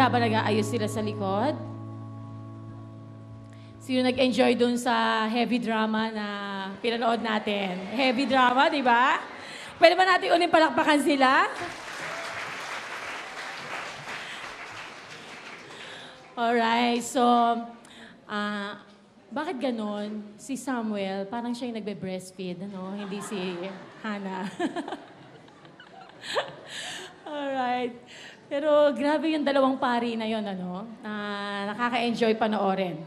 habang nag-aayos sila sa likod? Sino nag-enjoy dun sa heavy drama na pinanood natin? Heavy drama, di ba? Pwede ba natin ulit palakpakan sila? Alright, so, bakit ganon? Si Samuel, parang siya yung nagbe-breastfeed, ano? Hindi si Hannah. Alright. Pero grabe yung dalawang pari na yun, ano? Nakaka-enjoy panoorin.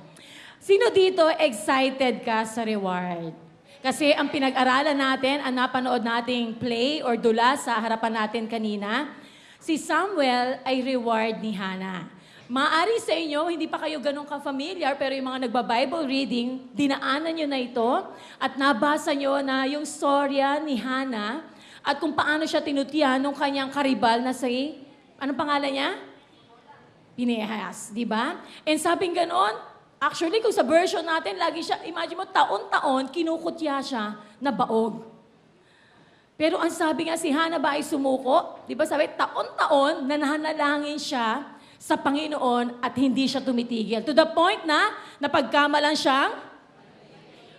Sino dito excited ka sa reward? Kasi ang pinag-aralan natin, ang napanood nating play or dula sa harapan natin kanina, si Samuel ay reward ni Hannah. Maari sa inyo, hindi pa kayo ganun ka-familiar, pero yung mga nagba-Bible reading, dinaanan nyo na ito at nabasa nyo na yung storya ni Hannah at kung paano siya tinutihan ng kanyang karibal na si, anong pangalan niya? Pinehas, di ba? And sabing ganon, actually, kung sa version natin, lagi siya, imagine mo, taon-taon, kinukutya siya na baog. Pero ang sabi nga si Hannah ba ay sumuko? Di ba sabi, taon-taon, nananalangin siya sa Panginoon at hindi siya tumitigil. To the point na napagkamalan siyang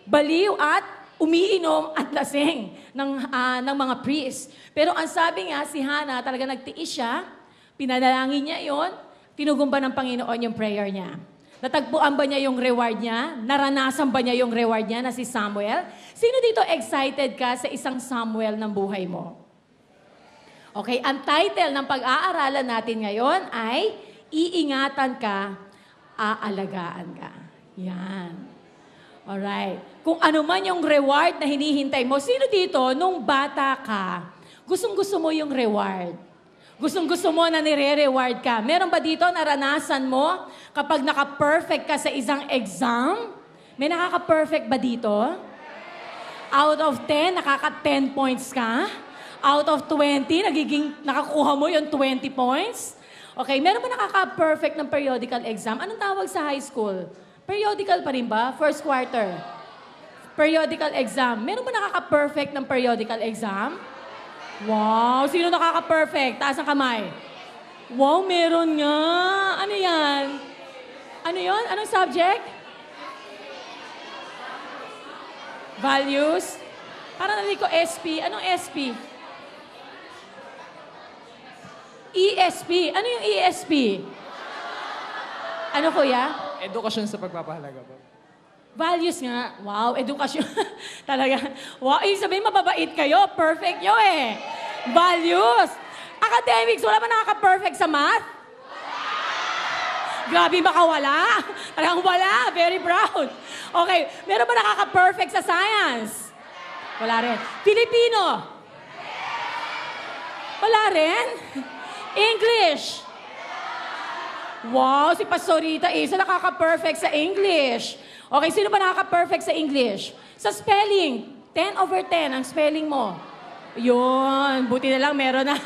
baliw at umiinom at lasing ng mga priest. Pero ang sabi nga, si Hannah talaga nagtiis siya, pinanalangin niya yon, tinugumba ng Panginoon yung prayer niya. Natagpuan ba niya yung reward niya? Naranasan ba niya yung reward niya na si Samuel? Sino dito excited ka sa isang Samuel ng buhay mo? Okay, ang title ng pag-aaralan natin ngayon ay Iingatan Ka, Aalagaan Ka. Yan. Alright. Kung ano man yung reward na hinihintay mo, sino dito, nung bata ka, gustong-gusto mo yung reward? Gustong-gusto mo na nire-reward ka? Meron ba dito naranasan mo kapag naka-perfect ka sa isang exam? May nakaka-perfect ba dito? Out of 10, nakaka-10 points ka? Out of 20, nakakuha mo yung 20 points? Okay, meron ba nakaka-perfect ng periodical exam? Anong tawag sa high school? Periodical pa rin ba? First quarter. Periodical exam. Meron ba nakaka-perfect ng periodical exam? Wow! Sino nakaka-perfect? Taas ang kamay. Wow, meron nga. Ano yan? Ano yon? Anong subject? Values? Parang nalili ko SP. Anong SP? ESP. Ano yung ESP? Ano kuya? Edukasyon sa pagpapahalaga po. Values nga. Wow, edukasyon. Talaga. Wow, sabihin mababait kayo. Perfect nyo eh. Values. Academics, wala ba nakaka-perfect sa math? Grabe, baka wala. Talagang wala. Very proud. Okay, meron ba nakaka-perfect sa science? Wala rin. Filipino? Wala rin. English? Wow, si Pastorita Isa nakaka-perfect sa English. Okay, sino ba nakaka-perfect sa English? Sa spelling, 10 over 10 ang spelling mo. Yun, buti na lang meron na.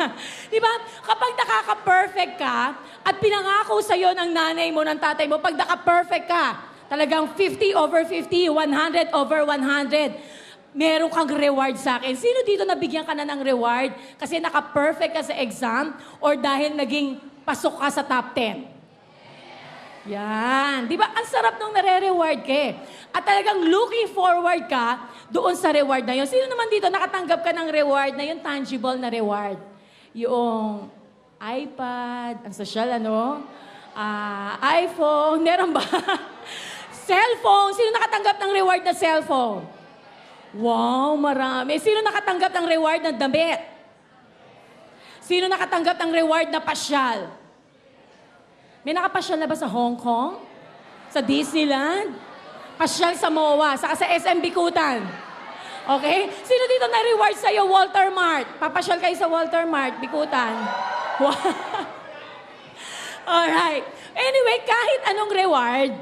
Di ba? Kapag nakaka-perfect ka at pinangako sa'yo ng nanay mo, ng tatay mo, pag naka-perfect ka, talagang 50 over 50, 100 over 100, meron kang reward sa akin. Sino dito nabigyan ka na ng reward kasi naka-perfect ka sa exam or dahil naging pasok ka sa top 10? Yan. Di ba? Ang sarap nung nare-reward ka eh. At talagang looking forward ka doon sa reward na yun. Sino naman dito nakatanggap ka ng reward na yun, tangible na reward? Yung iPad, ang social ano, iPhone, meron ba? Cellphone. Sino nakatanggap ng reward na cellphone? Wow, marami. Sino nakatanggap ng reward na damit? Sino nakatanggap ng reward na pasyal? May nakapasyal na ba sa Hong Kong? Sa Disneyland? Pasyal sa MOA, saka sa SM Bikutan. Okay? Sino dito na-reward sa'yo, Walter Mart? Papasyal kayo sa Walter Mart, Bikutan. Wow. Alright. Anyway, kahit anong reward,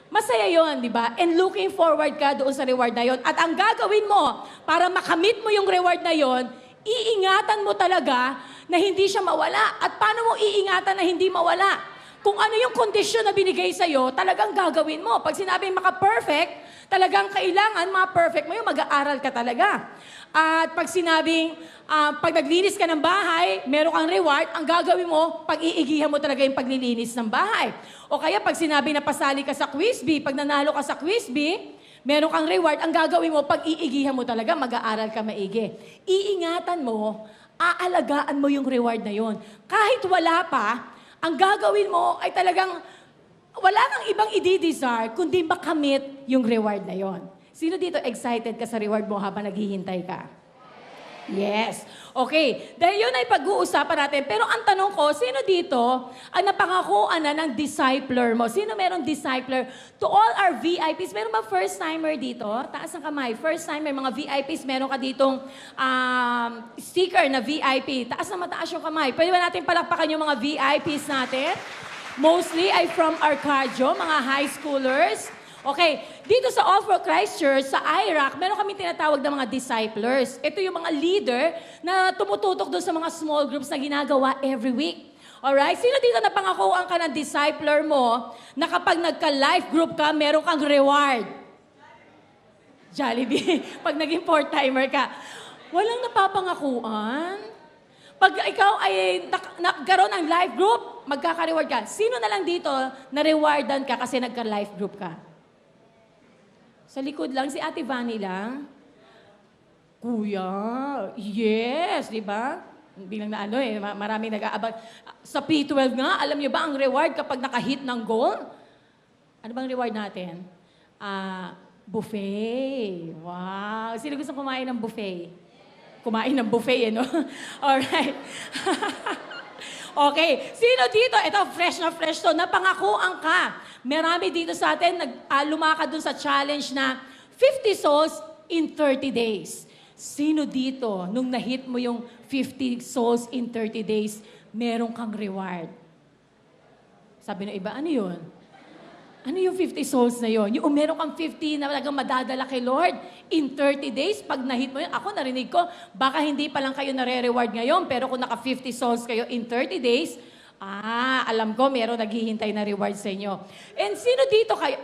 masaya yon, di ba? And looking forward ka doon sa reward na yon. At ang gagawin mo para makamit mo yung reward na yon, iingatan mo talaga na hindi siya mawala. At paano mo iingatan na hindi mawala? Kung ano yung kondisyon na binigay sa'yo, talagang gagawin mo. Pag sinabing maka-perfect, Talagang kailangan ma-perfect mo yung mag-aaral ka talaga. At pag sinabing, pag naglinis ka ng bahay, meron kang reward, ang gagawin mo, pag-iigihan mo talaga yung paglilinis ng bahay. O kaya pag sinabing napasali ka sa quiz bee, pag nanalo ka sa quiz bee, meron kang reward, ang gagawin mo, pag-iigihan mo talaga, mag-aaral ka maigi. Iingatan mo, aalagaan mo yung reward na yon. Kahit wala pa, ang gagawin mo ay talagang wala kang ibang i-desire kundi makamit yung reward na yon. Sino dito excited ka sa reward mo habang naghihintay ka? Yes. Okay. Dahil yun ay pag-uusapan natin. Pero ang tanong ko, sino dito ang napangakuan na ng discipler mo? Sino meron discipler? To all our VIPs, meron ba first-timer dito? Taas ang kamay. First-timer, mga VIPs, meron ka ditong sticker na VIP. Taas na mataas yung kamay. Pwede ba natin palakpakan yung mga VIPs natin? Mostly ay from Arcadio, mga high schoolers. Okay, dito sa All for Christ Church, sa IRAC, meron kami tinatawag na mga disciplers. Ito yung mga leader na tumututok doon sa mga small groups na ginagawa every week. Alright? Sino dito na pangakuan ka ng discipler mo na kapag nagka-life group ka, meron kang reward? Jollibee. Pag naging four-timer ka. Walang napapangakuan. Pag ikaw ay nagkaroon ng life group, magkaka-reward ka. Sino na lang dito na rewardan ka kasi nagka-life group ka? Sa likod lang, si Ate Vanny lang. Kuya, yes, di ba? Bilang na maraming nag-aabang. Sa P12 nga, alam niyo ba ang reward kapag nakahit ng goal? Ano bang reward natin? Buffet. Wow. Sino gusto kumain ng buffet? Kumain ng buffet, no? Alright. Okay. Sino dito? Ito, fresh na fresh to. Napangakuan ka. Marami dito sa atin, lumakad dun sa challenge na 50 souls in 30 days. Sino dito, nung nahit mo yung 50 souls in 30 days, meron kang reward? Sabi ng iba, ano yun? Ano yung 50 souls na yun? Yung meron kang 50 na talagang madadala kay Lord in 30 days, pag nahit mo yun, ako narinig ko, baka hindi pa lang kayo nare-reward ngayon, pero kung naka 50 souls kayo in 30 days, alam ko, meron naghihintay na reward sa inyo. And sino dito kayo?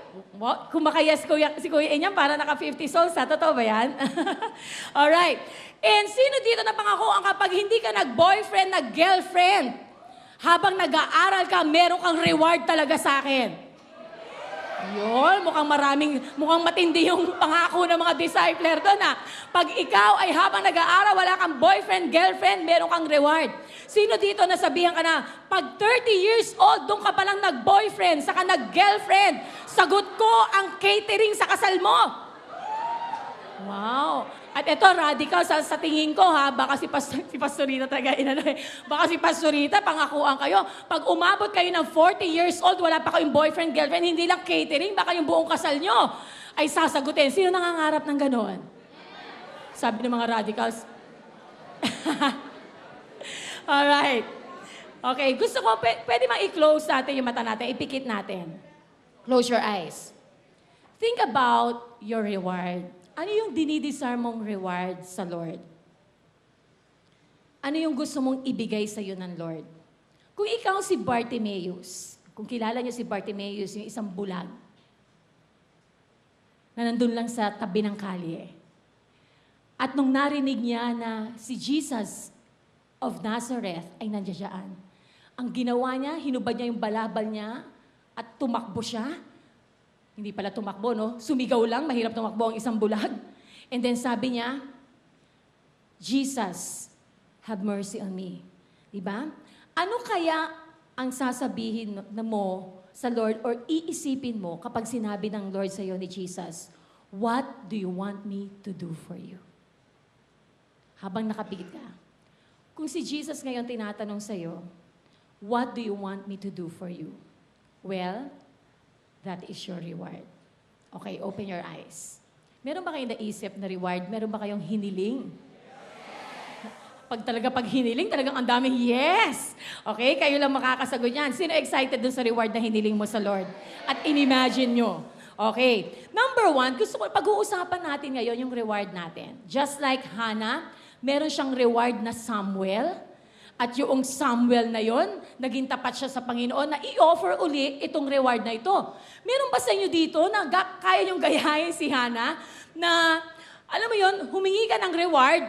Kung makayas si Kuya Enyang para naka 50 souls, totoo ba yan? Alright. And sino dito na pangakuan kapag hindi ka nag-boyfriend, nag-girlfriend, habang nag-aaral ka, meron kang reward talaga sa akin? Yun, mukhang matindi yung pangako ng mga discipler doon Pag ikaw ay habang nag-aaral, wala kang boyfriend, girlfriend, meron kang reward. Sino dito nasabihan ka na, pag 30 years old, doon ka palang nag-boyfriend, saka nag-girlfriend, sagot ko ang catering sa kasal mo. Wow. At ito, radical sa tingin ko baka si Pastorita talaga baka si Pastorita, pangakuan kayo. Pag umabot kayo ng 40 years old, wala pa kayong boyfriend, girlfriend, hindi lang catering, baka yung buong kasal nyo ay sasagutin. Sino nangangarap ng gano'n? Sabi ng mga radicals. Alright. Okay, gusto ko, pwede mang i-close natin yung mata natin, ipikit natin. Close your eyes. Think about your reward. Ano yung dinidesire mong reward sa Lord? Ano yung gusto mong ibigay sa iyo ng Lord? Kung ikaw si Bartimaeus, kung kilala niyo si Bartimaeus, yung isang bulag, na nandun lang sa tabi ng kalye. At nung narinig niya na si Jesus of Nazareth ay nandiyan dyan, ang ginawa niya, hinubad niya yung balabal niya at tumakbo siya. Hindi pala tumakbo, no? Sumigaw lang, mahirap tumakbo ang isang bulag. And then sabi niya, Jesus, have mercy on me. Diba? Ano kaya ang sasabihin mo sa Lord or iisipin mo kapag sinabi ng Lord sa iyo ni Jesus, what do you want me to do for you? Habang nakapikit ka. Kung si Jesus ngayon tinatanong sa iyo, what do you want me to do for you? Well, that is your reward. Okay, open your eyes. Meron ba kayong naisip na reward? Meron ba kayong hiniling? Pag hiniling, talagang ang daming yes. Okay, kayo lang makakasagot yan. Sino excited dun sa reward na hiniling mo sa Lord? At in-imagine nyo. Okay. Number 1, gusto ko, pag-uusapan natin ngayon yung reward natin. Just like Hannah, meron siyang reward na Samuel. At yung Samuel na yon, naging tapat siya sa Panginoon na i-offer uli itong reward na ito. Meron ba sa inyo dito na kaya niyong gayahin si Hannah na, alam mo yon, humingi ka ng reward,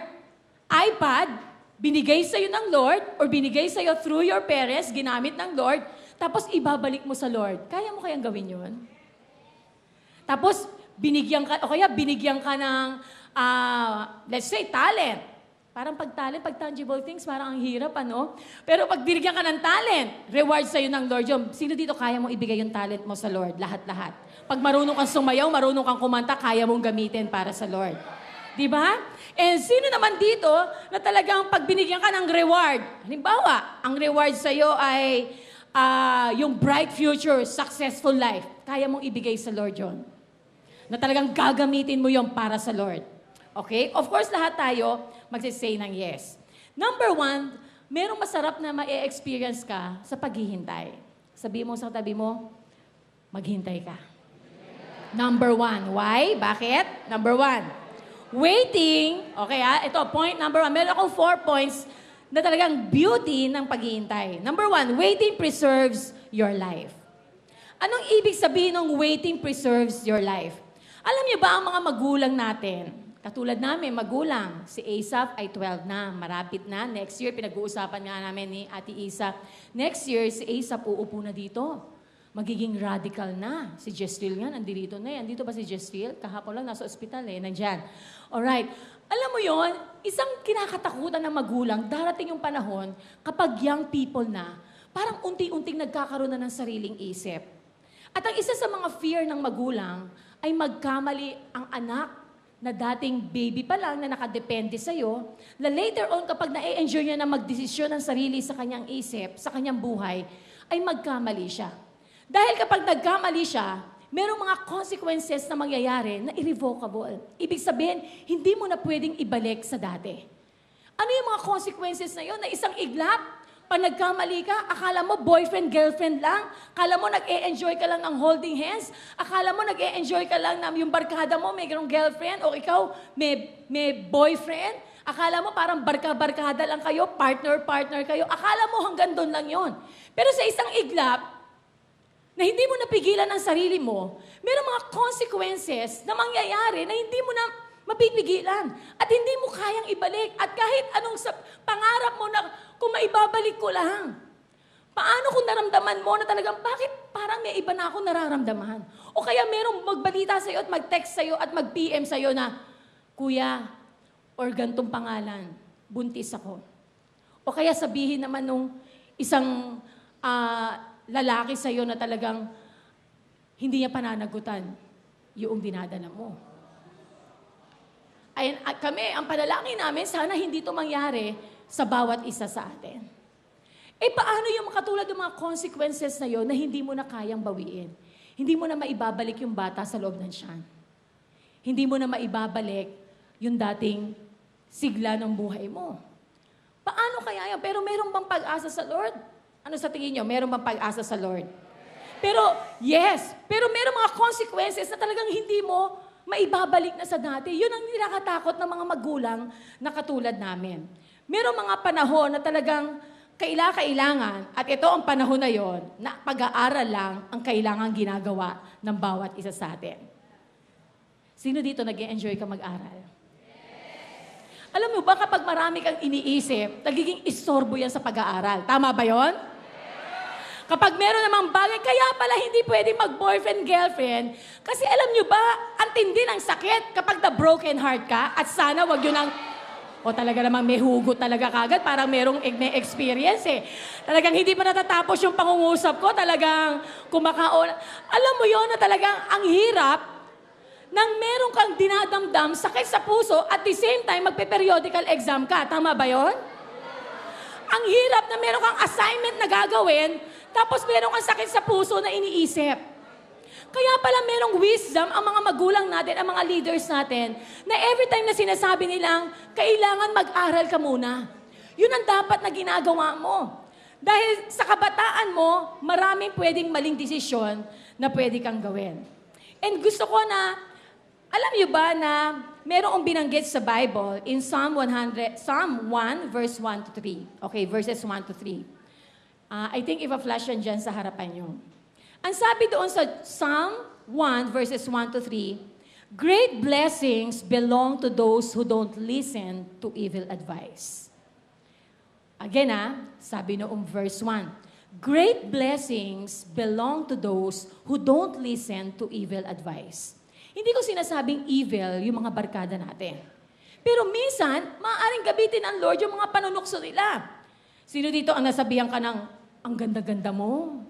iPad, binigay sa'yo ng Lord or binigay sa'yo through your parents, ginamit ng Lord, tapos ibabalik mo sa Lord. Kaya mo kayang gawin yon? Tapos, binigyan ka ng, let's say, talent. Parang pag tangible things, parang ang hirap, ano? Pero pag binigyan ka ng talent, reward sa'yo ng Lord yun. Sino dito kaya mong ibigay yung talent mo sa Lord? Lahat-lahat. Pag marunong kang sumayaw, marunong kang kumanta, kaya mong gamitin para sa Lord. Di ba? And sino naman dito na talagang pag binigyan ka ng reward, halimbawa, ang reward sa'yo ay yung bright future, successful life, kaya mong ibigay sa Lord yun. Na talagang gagamitin mo yon para sa Lord. Okay? Of course, lahat tayo magsisay ng yes. Number 1, merong masarap na ma-experience ka sa paghihintay. Sabi mo sa tabi mo, maghintay ka. Number 1. Why? Bakit? Number 1. Waiting. Okay ito, point number 1. Meron akong 4 points na talagang beauty ng paghihintay. Number 1, waiting preserves your life. Anong ibig sabihin ng waiting preserves your life? Alam niyo ba ang mga magulang natin? Katulad namin, magulang, si Asaph ay 12 na, marapit na. Next year, pinag-uusapan nga namin ni Ate Isa. Next year, si Asaph uupo na dito. Magiging radical na. Si Jestril nga, nandito na. Andito ba si Jestril? Kahapon lang, nasa ospital nandyan. Alright. Alam mo yon, isang kinakatakutan ng magulang, darating yung panahon, kapag young people na, parang unti-unting nagkakaroon na ng sariling isip. At ang isa sa mga fear ng magulang, ay magkamali ang anak na dating baby pa lang na nakadepende sa'yo, na later on kapag na-enjoy niya na magdesisyon ng sarili sa kanyang isip, sa kanyang buhay, ay magkamali siya. Dahil kapag nagkamali siya, merong mga consequences na mangyayari na irrevocable. Ibig sabihin, hindi mo na pwedeng ibalik sa dati. Ano yung mga consequences na yun? Na isang iglap, pag nagkamali ka, akala mo boyfriend, girlfriend lang. Akala mo nag-e-enjoy ka lang ng holding hands. Akala mo nag-e-enjoy ka lang na yung barkada mo may ganong girlfriend o ikaw may boyfriend. Akala mo parang barka-barkada lang kayo, partner-partner kayo. Akala mo hanggang doon lang yon. Pero sa isang iglap, na hindi mo napigilan ang sarili mo, mayroong mga consequences na mangyayari na hindi mo na mapipigilan. At hindi mo kayang ibalik. At kahit anong pangarap mo na kung maibabalik ko lang. Paano kung naramdaman mo na talagang, bakit parang may iba na ako nararamdaman? O kaya merong magbalita sa'yo at mag-text sa'yo at mag-PM sa'yo na, Kuya, or gantong pangalan, buntis ako. O kaya sabihin naman nung isang lalaki sa'yo na talagang hindi niya pananagutan yung dinadala mo. Ay, kami, ang panalangin namin, sana hindi ito mangyari sa bawat isa sa atin. Paano yung katulad ng mga consequences na yun na hindi mo na kayang bawiin? Hindi mo na maibabalik yung bata sa loob ng tiyan. Hindi mo na maibabalik yung dating sigla ng buhay mo. Paano kaya yan? Pero meron bang pag-asa sa Lord? Ano sa tingin nyo? Meron bang pag-asa sa Lord? Pero, yes. Pero meron mga consequences na talagang hindi mo maibabalik na sa dati. Yun ang nilakatakot ng mga magulang na katulad namin. Merong mga panahon na talagang kailangan, at ito ang panahon na yon, na pag-aaral lang ang kailangan ginagawa ng bawat isa sa atin. Sino dito nag-e-enjoy ka mag-aral? Alam mo ba, kapag marami kang iniisip, nagiging istorbo yan sa pag-aaral. Tama ba yon? Kapag meron namang bagay, kaya pala hindi pwede mag-boyfriend, girlfriend. Kasi alam nyo ba, ang tindi ng sakit kapag the broken heart ka, at sana wag yun ang, o talaga namang may hugot talaga kagad, parang merong may experience Talagang hindi pa natatapos yung pangungusap ko, talagang kumakaon. Alam mo yon na talagang ang hirap nang meron kang dinadamdam, sakit sa puso, at the same time, magpe-periodical exam ka. Tama ba yon? Ang hirap na meron kang assignment na gagawin, tapos meron kang sakit sa puso na iniisip. Kaya pala merong wisdom ang mga magulang natin, ang mga leaders natin, na every time na sinasabi nilang, kailangan mag-aral ka muna. Yun ang dapat na ginagawa mo. Dahil sa kabataan mo, maraming pwedeng maling desisyon na pwede kang gawin. And gusto ko na Alam niyo ba na merong binanggit sa Bible in Psalm 1, verse 1 to 3. Okay, verses 1 to 3. I think ipa-flash yan dyan sa harapan niyo. Ang sabi doon sa Psalm 1, verses 1 to 3, great blessings belong to those who don't listen to evil advice. Again, sabi noong verse 1, great blessings belong to those who don't listen to evil advice. Hindi ko sinasabing evil yung mga barkada natin. Pero minsan, maaaring gabitin ng Lord yung mga panunukso nila. Sino dito ang nasabihan ka ng, ang ganda-ganda mo?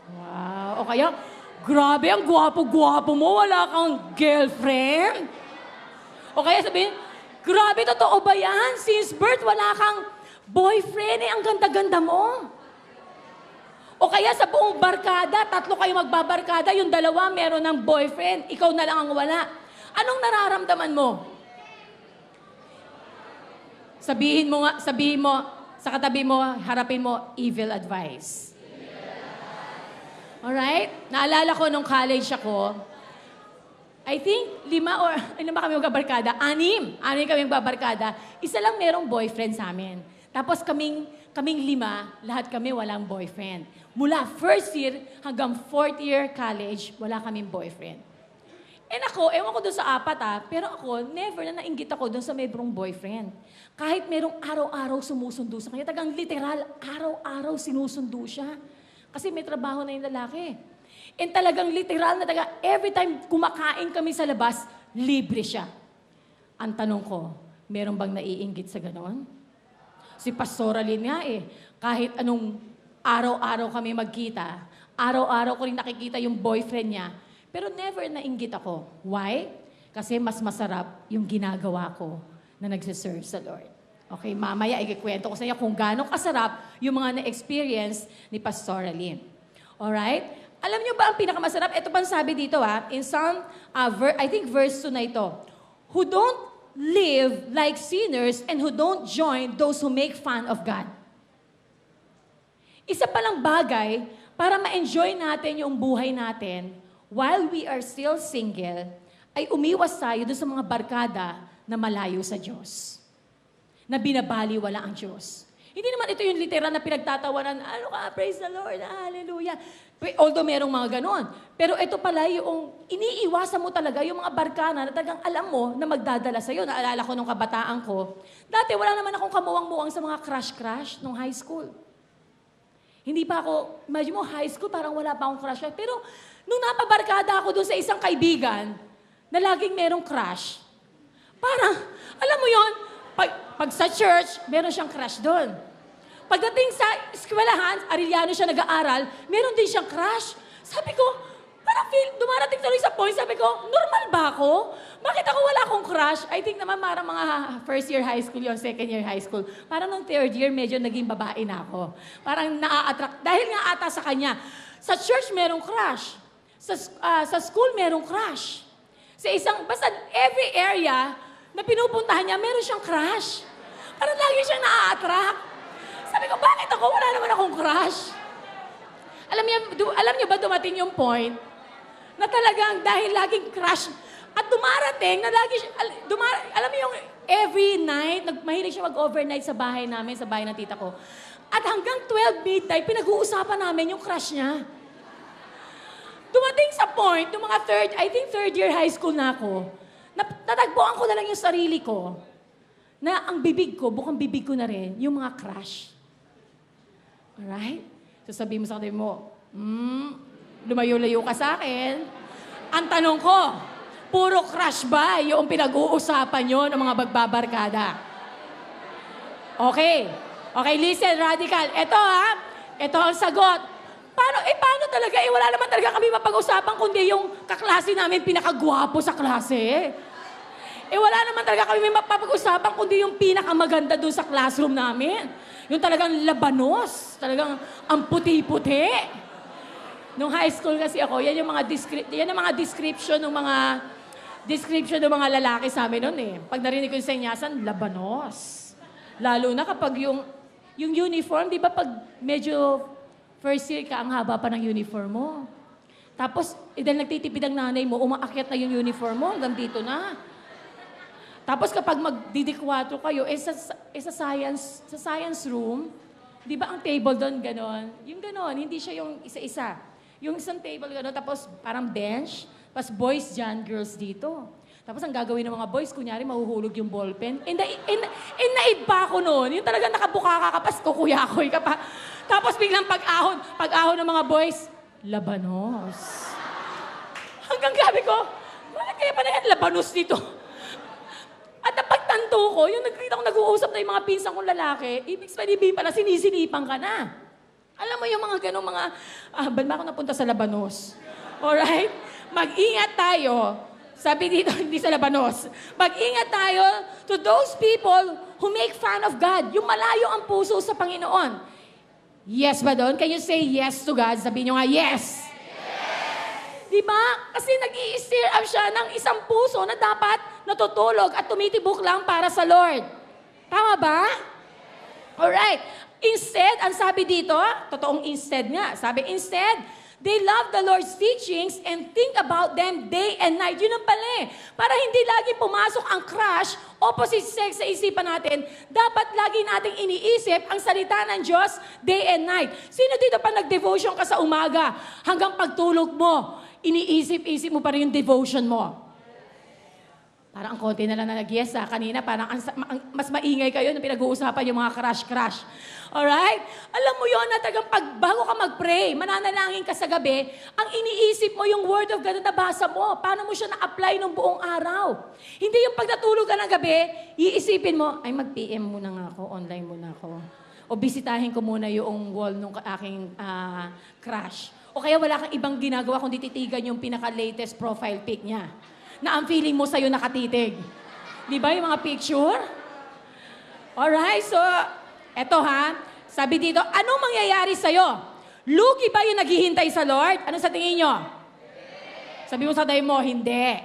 Wow. O kaya, grabe, ang gwapo-gwapo mo, wala kang girlfriend? O kaya sabihin, grabe, totoo ba yan? Since birth, wala kang boyfriend, ang ganda-ganda mo. O kaya sa buong barkada, 3 kayo magbabarkada, yung 2 meron ng boyfriend, ikaw na lang ang wala. Anong nararamdaman mo? Sabihin mo, sa katabi mo, harapin mo, evil advice. Alright? Naalala ko nung college ako, I think 5 or, ilan ba kami magbabarkada? 6 kami magbabarkada. Isa lang merong boyfriend sa amin. Tapos kaming 5, lahat kami walang boyfriend. Mula first year hanggang 4th year college, wala kaming boyfriend. And ako, ewan ko doon sa 4 pero ako, never na nainggit ako doon sa merong boyfriend. Kahit merong araw-araw sumusundo sa kanya, tagang literal, araw-araw sinusundo siya. Kasi may trabaho na yung lalaki. And talagang literal na every time kumakain kami sa labas, libre siya. Ang tanong ko, meron bang naiinggit sa ganon? Si Pastora Lynn nga kahit anong araw-araw kami magkita, araw-araw ko rin nakikita yung boyfriend niya, pero never nainggit ako. Why? Kasi mas masarap yung ginagawa ko na nagsiserve sa Lord. Okay, mamaya ikikwento ko sa inyo kung gaano kasarap yung mga na-experience ni Pastora Lynn. Alright? Alam niyo ba ang pinakamasarap? Ito pa sabi dito in Psalm, I think verse 2 na ito, who don't live like sinners and who don't join those who make fun of God. Isa palang bagay para ma-enjoy natin yung buhay natin while we are still single ay umiwas tayo doon sa mga barkada na malayo sa Diyos. Na binabaliwala ang Diyos. Hindi naman ito yung literal na pinagtatawanan, ano ka, praise the Lord, hallelujah. Although merong mga ganon. Pero ito pala yung iniiwasan mo talaga yung mga barkana na talagang alam mo na magdadala sa'yo. Naalala ko nung kabataan ko, dati wala naman akong kamuwang-muwang sa mga crush-crush nung high school. Hindi pa ako, imagine mo, high school, parang wala pa akong crush. Pero nung napabarkada ako doon sa isang kaibigan na laging merong crush, parang, alam mo yon, pag sa church, meron siyang crush doon. Pagdating sa eskwelahan, Arellano siya nag-aaral, meron din siyang crush. Sabi ko, parang dumarating tuloy sa point, sabi ko, normal ba ako? Bakit ako wala akong crush? I think naman parang mga first year high school yun, second year high school. Parang nung third year, medyo naging babae na ako. Parang naa-attract. Dahil nga ata sa kanya, sa church merong crush. Sa school merong crush. Basta every area na pinupuntahan niya, meron siyang crush. Parang lagi siyang naa-attract. Sabi ko, bakit ako? Wala naman akong crush. Alam niyo ba dumating yung point na talagang dahil laging crush at dumarating na lagi alam niyo yung every night, mahilig siya mag-overnight sa bahay namin, sa bahay ng tita ko. At hanggang 12 midnight, pinag-uusapan namin yung crush niya. Dumating sa point, yung mga third year high school na ako, natagpuan ko na lang yung sarili ko na ang bibig ko, bukang bibig ko na rin, yung mga crush. Alright? So sabihin mo sa katabi mo, lumayo-layo ka sa akin. Ang tanong ko, puro crush ba yung pinag-uusapan nyo ng mga bagbabarkada? Okay. Okay, listen, radical. Ito ang sagot. Paano talaga? Wala naman talaga kami mapag-usapan kundi yung kaklase namin pinakagwapo sa klase. Wala naman talaga kami mapapag-usapan kundi yung pinakamaganda doon sa classroom namin. Yung talagang labanos, talagang ang puti-puti. Nung high school kasi ako, yan yung mga description ng mga lalaki sa amin noon Pag narinig ko yung senyasan, labanos. Lalo na kapag yung uniform, di ba pag medyo first year ka, ang haba pa ng uniform mo. Tapos, dahil nagtitipid ang nanay mo, umaakyat na yung uniform mo, hanggang dito na. Tapos kapag magdidikwatro kayo, sa science room, di ba ang table doon ganon? Yung ganon, hindi siya yung isa-isa. Yung isang table ganon, tapos parang bench, tapos boys dyan, girls dito. Tapos ang gagawin ng mga boys, kunyari mahuhulog yung ballpen. Naid pa ako noon. Yung talagang nakabuka ka, kapas kukuyakoy ka pa. Tapos biglang pag-ahon ng mga boys, labanos. Hanggang gabi ko, bakit kaya pa na yan labanos dito? At napagtanto ko, yung nakita ko nag-uusap na yung mga pinsang kong lalaki, ibig sabihin pala, sinisilipan ka na. Alam mo yung mga ganong mga, ba't ba ako napunta sa labanos? Alright? Mag-ingat tayo. Sabi dito, hindi sa labanos. Mag-ingat tayo to those people who make fun of God. Yung malayo ang puso sa Panginoon. Yes ba doon? Can you say yes to God? Sabihin nyo nga, yes! Diba? Kasi nag-i-stir up siya ng isang puso na dapat natutulog at tumitibok lang para sa Lord. Tama ba? Alright. Instead, ang sabi dito, totoong instead nga. Sabi, instead, they love the Lord's teachings and think about them day and night. Yun ang pala eh. Para hindi lagi pumasok ang crush, opposite sex sa isipan natin, dapat lagi nating iniisip ang salita ng Diyos day and night. Sino dito pa nag-devotion ka sa umaga hanggang pagtulog mo? Iniisip-isip mo pa rin yung devotion mo. Parang ang konti na lang na nag-yes kanina, parang mas maingay kayo na pinag-uusapan yung mga crush-crush. Alright? Alam mo yon na bago ka mag-pray, mananalangin ka sa gabi, ang iniisip mo yung Word of God na nabasa mo. Paano mo siya na-apply ng buong araw? Hindi yung pagdatulog ka ng gabi, iisipin mo, ay mag-PM muna nga ako, online muna ako. O bisitahin ko muna yung wall ng aking crush. O kaya wala kang ibang ginagawa kundi titigan yung pinaka-latest profile pic niya. Na ang feeling mo sa'yo nakatitig. Di ba yung mga picture? Alright, so, eto ha. Sabi dito, anong mangyayari sa'yo? Lugi ba yung naghihintay sa Lord? Ano sa tingin nyo? Sabi mo sa day mo, hindi.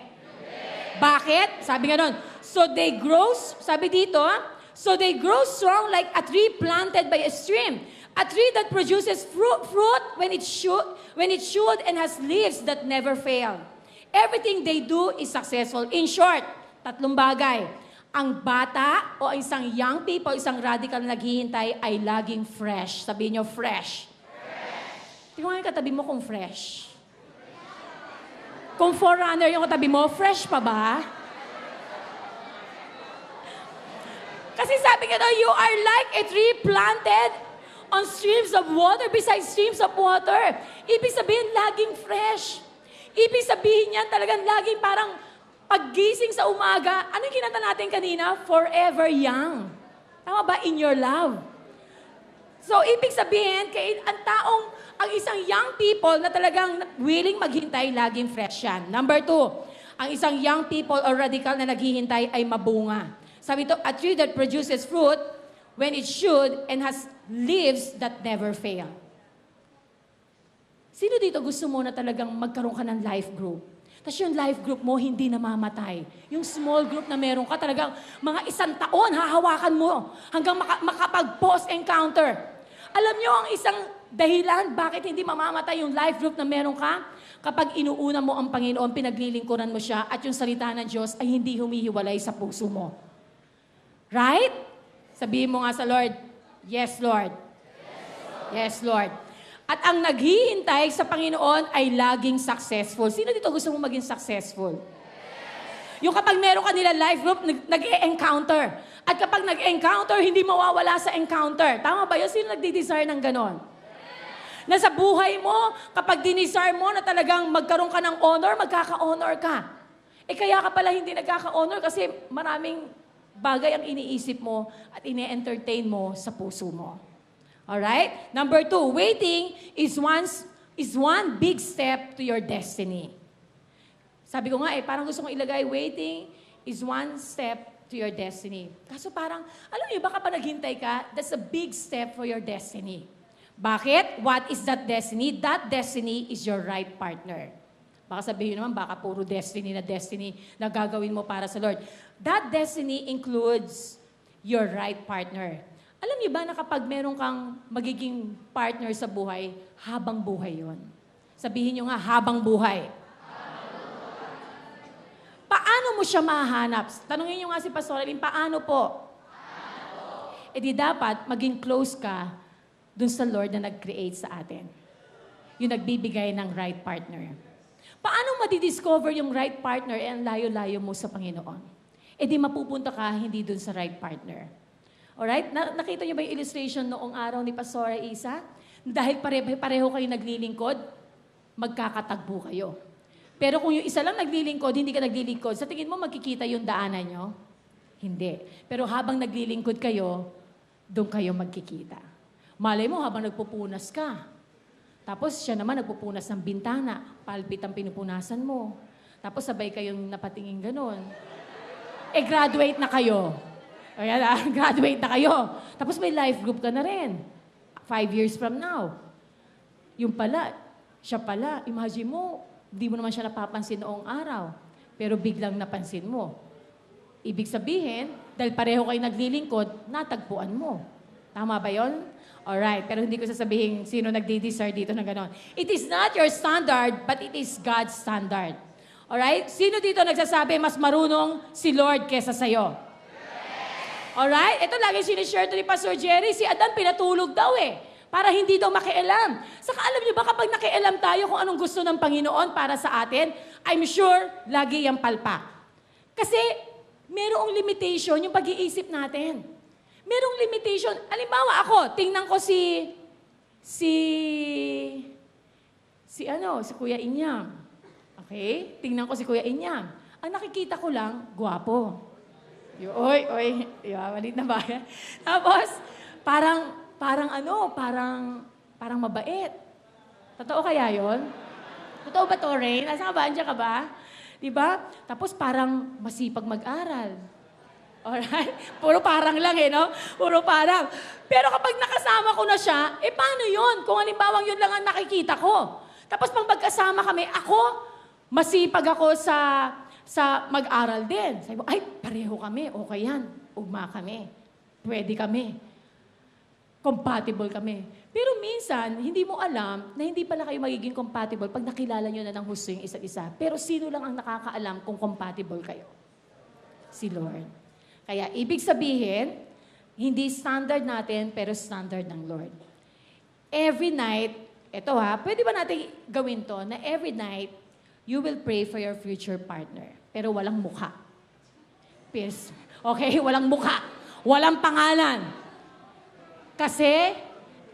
Bakit? Sabi nga nun, so they grow, sabi dito, so they grow strong like a tree planted by a stream. A tree that produces fruit when it should and has leaves that never fail. Everything they do is successful. In short, tatlong bagay. Ang bata o isang young people, isang radical na naghihintay ay laging fresh. Sabihin nyo, fresh. Tingnan yung katabi mo kung fresh. Kung forerunner yung katabi mo, fresh pa ba? Kasi sabi nga you are like a tree planted on streams of water, besides streams of water. Ibig sabihin, laging fresh. Ibig sabihin niyan, talagang laging parang paggising sa umaga, ano yung kinanta natin kanina? Forever young. Tama ba? In your love. So, ibig sabihin, ang isang young people na talagang willing maghintay, laging fresh yan. Number 2, ang isang young people or radical na naghihintay ay mabunga. Sabi ito, a tree that produces fruit when it should and has leaves that never fail. Sino dito gusto mo na talagang magkaroon ka ng life group? Tapos yung life group mo, hindi namamatay. Yung small group na meron ka, talagang mga 1 taon, hahawakan mo hanggang makapag-post encounter. Alam nyo, ang isang dahilan bakit hindi mamamatay yung life group na meron ka? Kapag inuuna mo ang Panginoon, pinaglilingkuran mo siya, at yung salita ng Diyos ay hindi humihiwalay sa puso mo. Right? Sabihin mo nga sa Lord, yes, Lord. Yes, Lord. At ang naghihintay sa Panginoon ay laging successful. Sino dito gusto mo maging successful? Yung kapag meron ka nila life group, nag-e-encounter. At kapag nag-encounter, hindi mawawala sa encounter. Tama ba yun? Sino nagdi-desire ng ganon? Na sa buhay mo, kapag dinisire mo na talagang magkaroon ka ng honor, magkaka-honor ka. Eh kaya ka pala hindi nagkaka-honor kasi maraming bagay ang iniisip mo at ine-entertain mo sa puso mo. Alright? Number 2, waiting is one big step to your destiny. Sabi ko nga parang gusto kong ilagay, waiting is one step to your destiny. Kaso parang, alam niyo, baka pa naghintay ka, that's a big step for your destiny. Bakit? What is that destiny? That destiny is your right partner. Baka sabihin naman, baka puro destiny na gagawin mo para sa Lord. That destiny includes your right partner. Alam niyo ba na kapag meron kang magiging partner sa buhay, habang buhay yon. Sabihin nyo nga, habang buhay. Paano mo siya mahanap? Tanungin nyo nga si Pastor Eileen, paano po? E di dapat maging close ka dun sa Lord na nag-create sa atin. Yung nagbibigay ng right partner. Paano madidiscover yung right partner ang layo-layo mo sa Panginoon? E di mapupunta ka hindi dun sa right partner. Alright? Nakita niyo ba yung illustration noong araw ni Pastora Isa? Dahil pareho kayo naglilingkod, magkakatagbo kayo. Pero kung yung isa lang naglilingkod, hindi ka naglilingkod, sa tingin mo magkikita yung daanan nyo? Hindi. Pero habang naglilingkod kayo, doon kayo magkikita. Malay mo habang nagpupunas ka. Tapos siya naman nagpupunas ng bintana, palpit ang pinupunasan mo. Tapos sabay kayong napatingin ganun. Graduate na kayo. Ayan, graduate na kayo. Tapos may life group ka na rin. 5 years from now. Yung pala, siya pala, imagine mo, di mo naman siya napapansin noong araw. Pero biglang napansin mo. Ibig sabihin, dahil pareho kayo naglilingkod, natagpuan mo. Tama ba yon? Alright, pero hindi ko sasabihin sino nagdi-desire dito na gano'n. It is not your standard, but it is God's standard. Alright? Sino dito nagsasabi, mas marunong si Lord kesa sa'yo? Alright? Ito lagi sinishare to ni Pastor Jerry. Si Adan pinatulog daw para hindi daw makialam. Saka alam niyo ba kapag nakialam tayo kung anong gusto ng Panginoon para sa atin, I'm sure lagi yung palpak. Kasi merong limitation yung pag-iisip natin. Merong limitation. Halimbawa ako, tingnan ko si Kuya Inyam. Okay? Tingnan ko si Kuya Inyam. Ang nakikita ko lang, gwapo. Malit na ba? Tapos, parang mabait. Totoo kaya yon? Totoo ba to, Rain? Nasaan ka ba? Andiyan ka ba? Diba? Tapos parang masipag mag-aral. Alright? Puro parang lang no? Puro parang. Pero kapag nakasama ko na siya, paano yun? Kung halimbawa yun lang ang nakikita ko. Tapos pag magkasama kami, masipag ako sa mag-aral din. Sabi mo, pareho kami. Okay yan. Ugma kami. Pwede kami. Compatible kami. Pero minsan, hindi mo alam na hindi pala kayo magiging compatible pag nakilala nyo na ng husto yung isa't isa. Pero sino lang ang nakakaalam kung compatible kayo? Si Lord. Kaya ibig sabihin, hindi standard natin, pero standard ng Lord. Every night, pwede ba natin gawin to, na every night, you will pray for your future partner. Pero walang mukha. Pierce. Okay? Walang mukha. Walang pangalan. Kasi,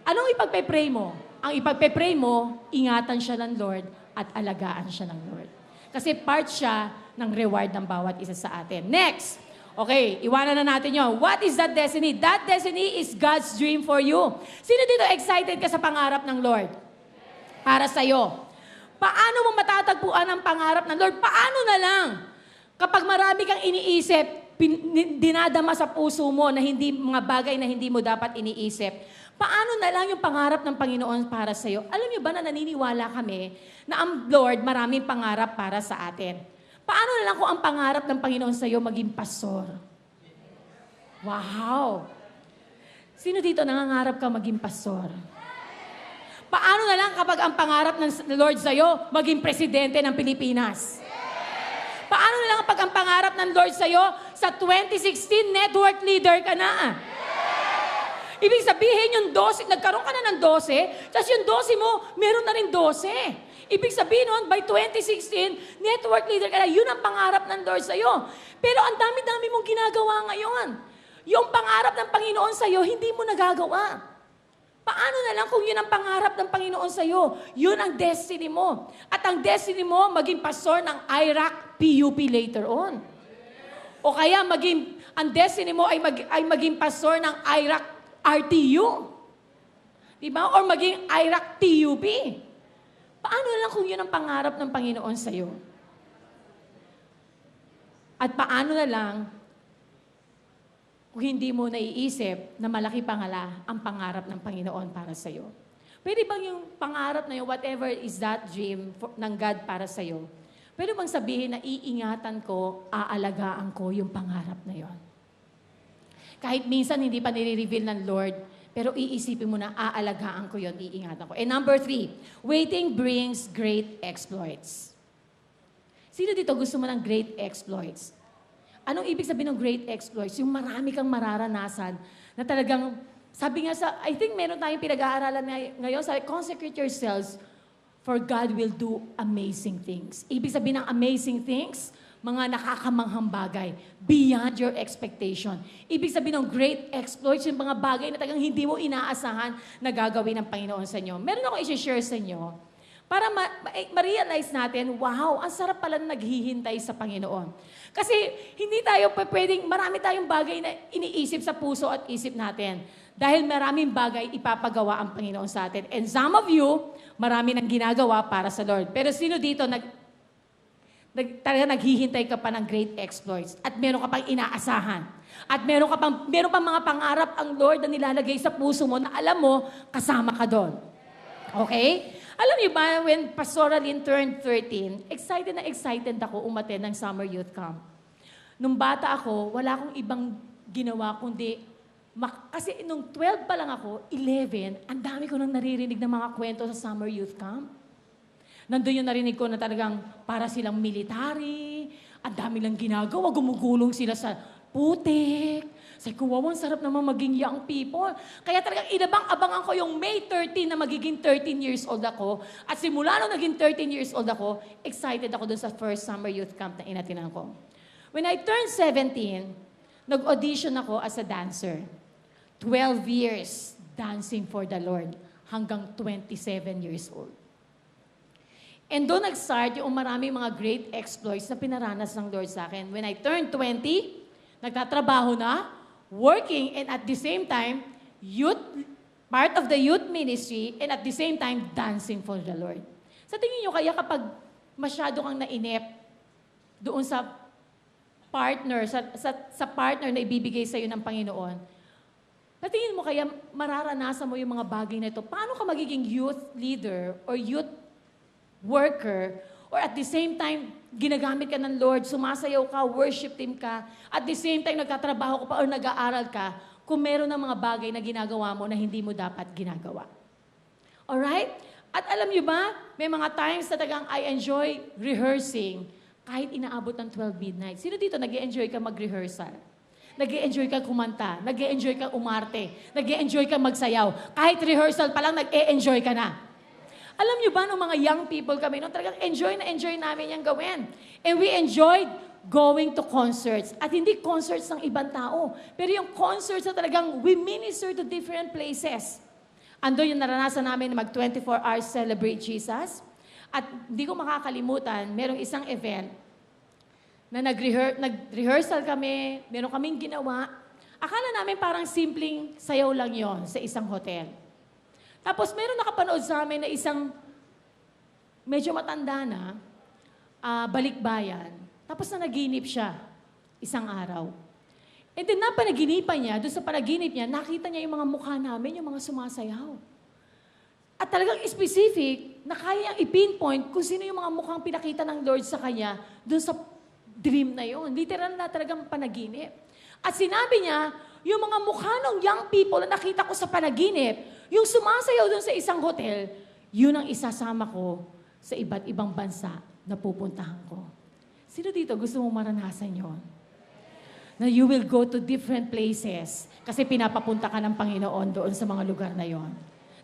anong ipagpe-pray mo? Ang ipagpe-pray mo, ingatan siya ng Lord at alagaan siya ng Lord. Kasi part siya ng reward ng bawat isa sa atin. Next! Okay, iwanan na natin yun. What is that destiny? That destiny is God's dream for you. Sino dito excited ka sa pangarap ng Lord? Para sa'yo. Paano mo matatagpuan ang pangarap ng Lord? Paano na lang? Kapag marami kang iniisip, dinadama sa puso mo na mga bagay na hindi mo dapat iniisip, paano na lang yung pangarap ng Panginoon para sa'yo? Alam niyo ba na naniniwala kami na ang Lord maraming pangarap para sa atin? Paano na lang kung ang pangarap ng Panginoon sa'yo maging pastor? Wow! Sino dito nangangarap ka maging pastor? Paano na lang kapag ang pangarap ng Lord sa'yo maging presidente ng Pilipinas? Paano na lang kapag ang pangarap ng Lord sa'yo sa 2016 network leader ka na? Ibig sabihin yung 12, nagkaroon ka na ng 12, tapos yung 12 mo, meron na rin 12. Ibig sabihin nun, by 2016, network leader ka na, yun ang pangarap ng Lord sa'yo. Pero ang dami-dami mong ginagawa ngayon. Yung pangarap ng Panginoon sa'yo, hindi mo nagagawa. Paano na lang kung yun ang pangarap ng Panginoon sa'yo? Yun ang destiny mo. At ang destiny mo, maging pastor ng IRAC PUP later on. O kaya ang destiny mo ay maging pastor ng IRAC RTU. Diba? Or maging IRAC TUP. Paano na lang kung yun ang pangarap ng Panginoon sa'yo? At paano na lang kung hindi mo naiisip na malaki pangala ang pangarap ng Panginoon para sa'yo? Pwede bang yung pangarap na yun, whatever is that dream ng God para sa'yo, pwede bang sabihin na iingatan ko, aalagaan ko yung pangarap na yon? Kahit minsan hindi pa nire-reveal ng Lord, Pero iisipin mo na, aalagaan ko yon, iingatan ko. And number 3, waiting brings great exploits. Sino dito gusto mo ng great exploits? Anong ibig sabihin ng great exploits? Yung marami kang mararanasan na talagang, sabi nga I think meron tayong pinag-aaralan ngayon, sabi, consecrate yourselves for God will do amazing things. Ibig sabihin ng amazing things, mga nakakamanghang bagay, beyond your expectation. Ibig sabihin ng great exploits, yung mga bagay na talagang hindi mo inaasahan na gagawin ng Panginoon sa inyo. Meron ako i-share sa inyo para ma-realize natin, wow, ang sarap pala na naghihintay sa Panginoon. Kasi hindi tayo pwedeng, marami tayong bagay na iniisip sa puso at isip natin. Dahil maraming bagay ipapagawa ang Panginoon sa atin. And some of you, marami nang ginagawa para sa Lord. Pero sino dito talaga naghihintay ka pa ng great exploits at meron ka pang inaasahan. At meron pang mga pangarap ang Lord na nilalagay sa puso mo na alam mo, kasama ka doon. Okay? Alam niyo ba, when Pastoral Lynn turned 13, excited ako umattend ng summer youth camp. Nung bata ako, wala akong ibang ginawa kundi, kasi nung 12 pa lang ako, 11, ang dami ko nang naririnig ng mga kwento sa summer youth camp. Nandun yung narinig ko na talagang para silang military, ang dami lang ginagawa, gumugulong sila sa putik. Sabi ko, wow, ang sarap naman maging young people. Kaya talagang inabang-abangan ko yung May 13 na magiging 13 years old ako. At simula nung naging 13 years old ako, excited ako dun sa first summer youth camp na inatinan ko. When I turned 17, nag-audition ako as a dancer. 12 years dancing for the Lord hanggang 27 years old. And doon nag-start yung maraming mga great exploits na pinaranas ng Lord sa akin. When I turned 20, nagtatrabaho na, working, and at the same time, part of the youth ministry, and at the same time, dancing for the Lord. Sa tingin nyo kaya kapag masyado kang nainip doon sa partner, sa partner na ibibigay sa'yo ng Panginoon, sa tingin mo kaya mararanasan mo yung mga bagay na ito, paano ka magiging youth leader or youth worker, or at the same time, ginagamit ka ng Lord, sumasayaw ka, worship team ka, at the same time, nagtatrabaho ka pa or nag-aaral ka, kung meron ng mga bagay na ginagawa mo na hindi mo dapat ginagawa. Alright? At alam niyo ba, may mga times na talagang I enjoy rehearsing kahit inaabot ng 12 midnight. Sino dito nag-enjoy ka mag-rehearsal? Nag-enjoy ka kumanta, nag-enjoy ka umarte, nag-enjoy ka magsayaw. Kahit rehearsal pa lang, nag-enjoy ka na. Alam niyo ba, nung mga young people kami, nung talagang enjoy namin yung gawin. And we enjoyed going to concerts. At hindi concerts ng ibang tao, pero yung concerts na talagang we minister to different places. Ando yung naranasan namin na mag 24 hours celebrate Jesus. At hindi ko makakalimutan, merong isang event na nag-rehearsal kami, meron kaming ginawa. Akala namin parang simpleng sayaw lang yon sa isang hotel. Tapos meron nakapanood sa amin na isang medyo matanda na, balikbayan. Tapos nanaginip siya isang araw. And then napanaginipan niya, doon sa panaginip niya, nakita niya yung mga mukha namin, yung mga sumasayaw. At talagang specific, na kaya niyang i-pinpoint kung sino yung mga mukhang pinakita ng Lord sa kanya doon sa dream na yon. Literal na talagang panaginip. At sinabi niya, yung mga mukha ng young people na nakita ko sa panaginip, yung sumasayaw doon sa isang hotel, yun ang isasama ko sa iba't ibang bansa na pupuntahan ko. Sino dito gusto mong maranasan yon? Na you will go to different places kasi pinapapunta ka ng Panginoon doon sa mga lugar na yon.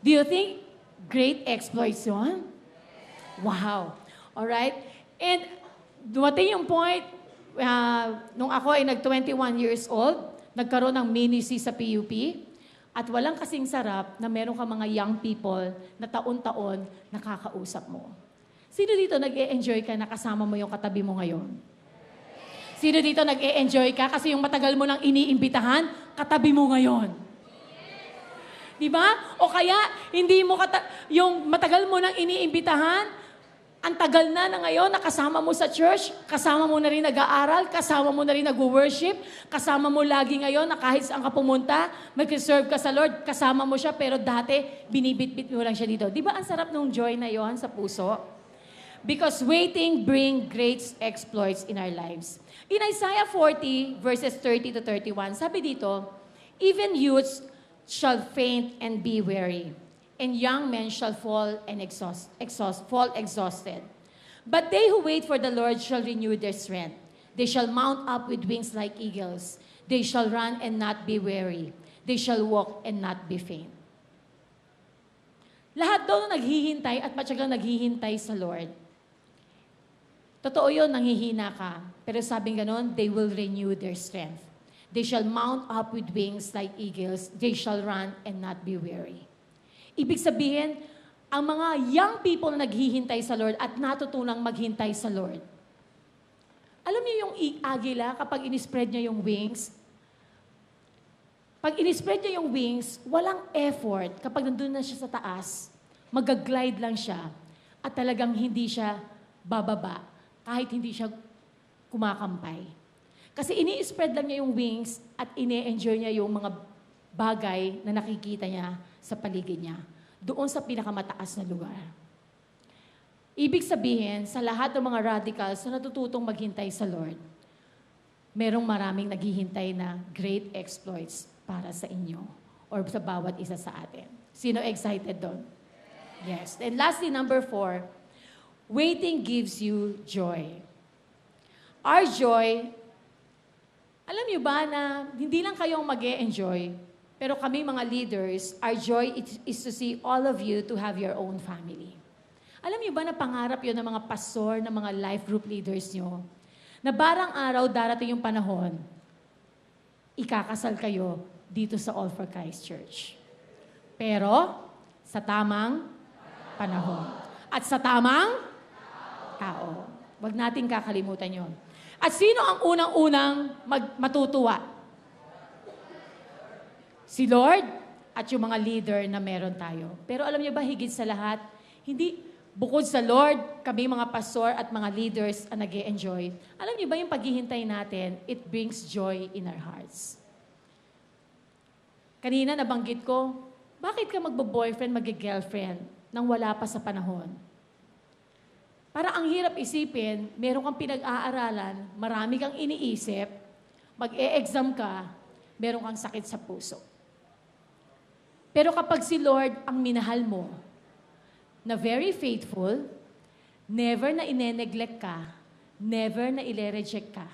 Do you think great exploits yon? Wow. Alright? And dumating yung point, nung ako ay nag-21 years old, nagkaroon ng ministry sa PUP, at walang kasing sarap na meron ka mga young people na taon-taon nakakausap mo. Sino dito nag-e-enjoy ka na kasama mo yung katabi mo ngayon? Sino dito nag-e-enjoy ka kasi yung matagal mo nang iniimbitahan, katabi mo ngayon? Di ba? O kaya, hindi mo yung matagal mo nang iniimbitahan, ang tagal na ngayon, nakasama mo sa church, kasama mo na rin nag-aaral, kasama mo na rin nag-worship, kasama mo lagi ngayon na kahit saan ka pumunta, mag-serve ka sa Lord, kasama mo siya, pero dati, binibit-bit mo lang siya dito. Di ba ang sarap nung joy na yon sa puso? Because waiting bring great exploits in our lives. In Isaiah 40, verses 30 to 31, sabi dito, even youths shall faint and be weary, and young men shall fall and fall exhausted. But they who wait for the Lord shall renew their strength. They shall mount up with wings like eagles. They shall run and not be weary. They shall walk and not be faint. Lahat daw na naghihintay at matyagang naghihintay sa Lord. Totoo yun, nanghihina ka. Pero sabing ganon, they will renew their strength. They shall mount up with wings like eagles. They shall run and not be weary. Ibig sabihin, ang mga young people na naghihintay sa Lord at natutunang maghintay sa Lord. Alam niyo yung agila, kapag inispread niya yung wings, pag inispread niya yung wings, walang effort. Kapag nandun na siya sa taas, mag-glide lang siya at talagang hindi siya bababa kahit hindi siya kumakampay. Kasi ini-spread lang niya yung wings at ine-enjoy niya yung mga bagay na nakikita niya sa paligid niya. Doon sa pinakamataas na lugar. Ibig sabihin, sa lahat ng mga radicals na natututong maghintay sa Lord, merong maraming naghihintay na great exploits para sa inyo or sa bawat isa sa atin. Sino excited doon? Yes. And lastly, number 4, waiting gives you joy. Our joy, alam niyo ba na hindi lang kayong mag-e-enjoy, pero kami mga leaders, our joy is to see all of you to have your own family. Alam niyo ba na pangarap yun ng mga pastor, ng mga life group leaders niyo, na barang araw darating yung panahon, ikakasal kayo dito sa All for Christ Church. Pero, sa tamang panahon. At sa tamang tao. Huwag nating kakalimutan yon. At sino ang unang-unang matutuwa? Si Lord at yung mga leader na meron tayo. Pero alam niyo ba, higit sa lahat, hindi, bukod sa Lord, kami mga pastor at mga leaders ang nag-e-enjoy. Alam niyo ba yung paghihintay natin, it brings joy in our hearts. Kanina nabanggit ko, bakit ka magbo-boyfriend, mag-girlfriend nang wala pa sa panahon? Para ang hirap isipin, meron kang pinag-aaralan, marami kang iniisip, mag-e-exam ka, meron kang sakit sa puso. Pero kapag si Lord ang minahal mo, na very faithful, never na ine-neglect ka, never na ile-reject ka.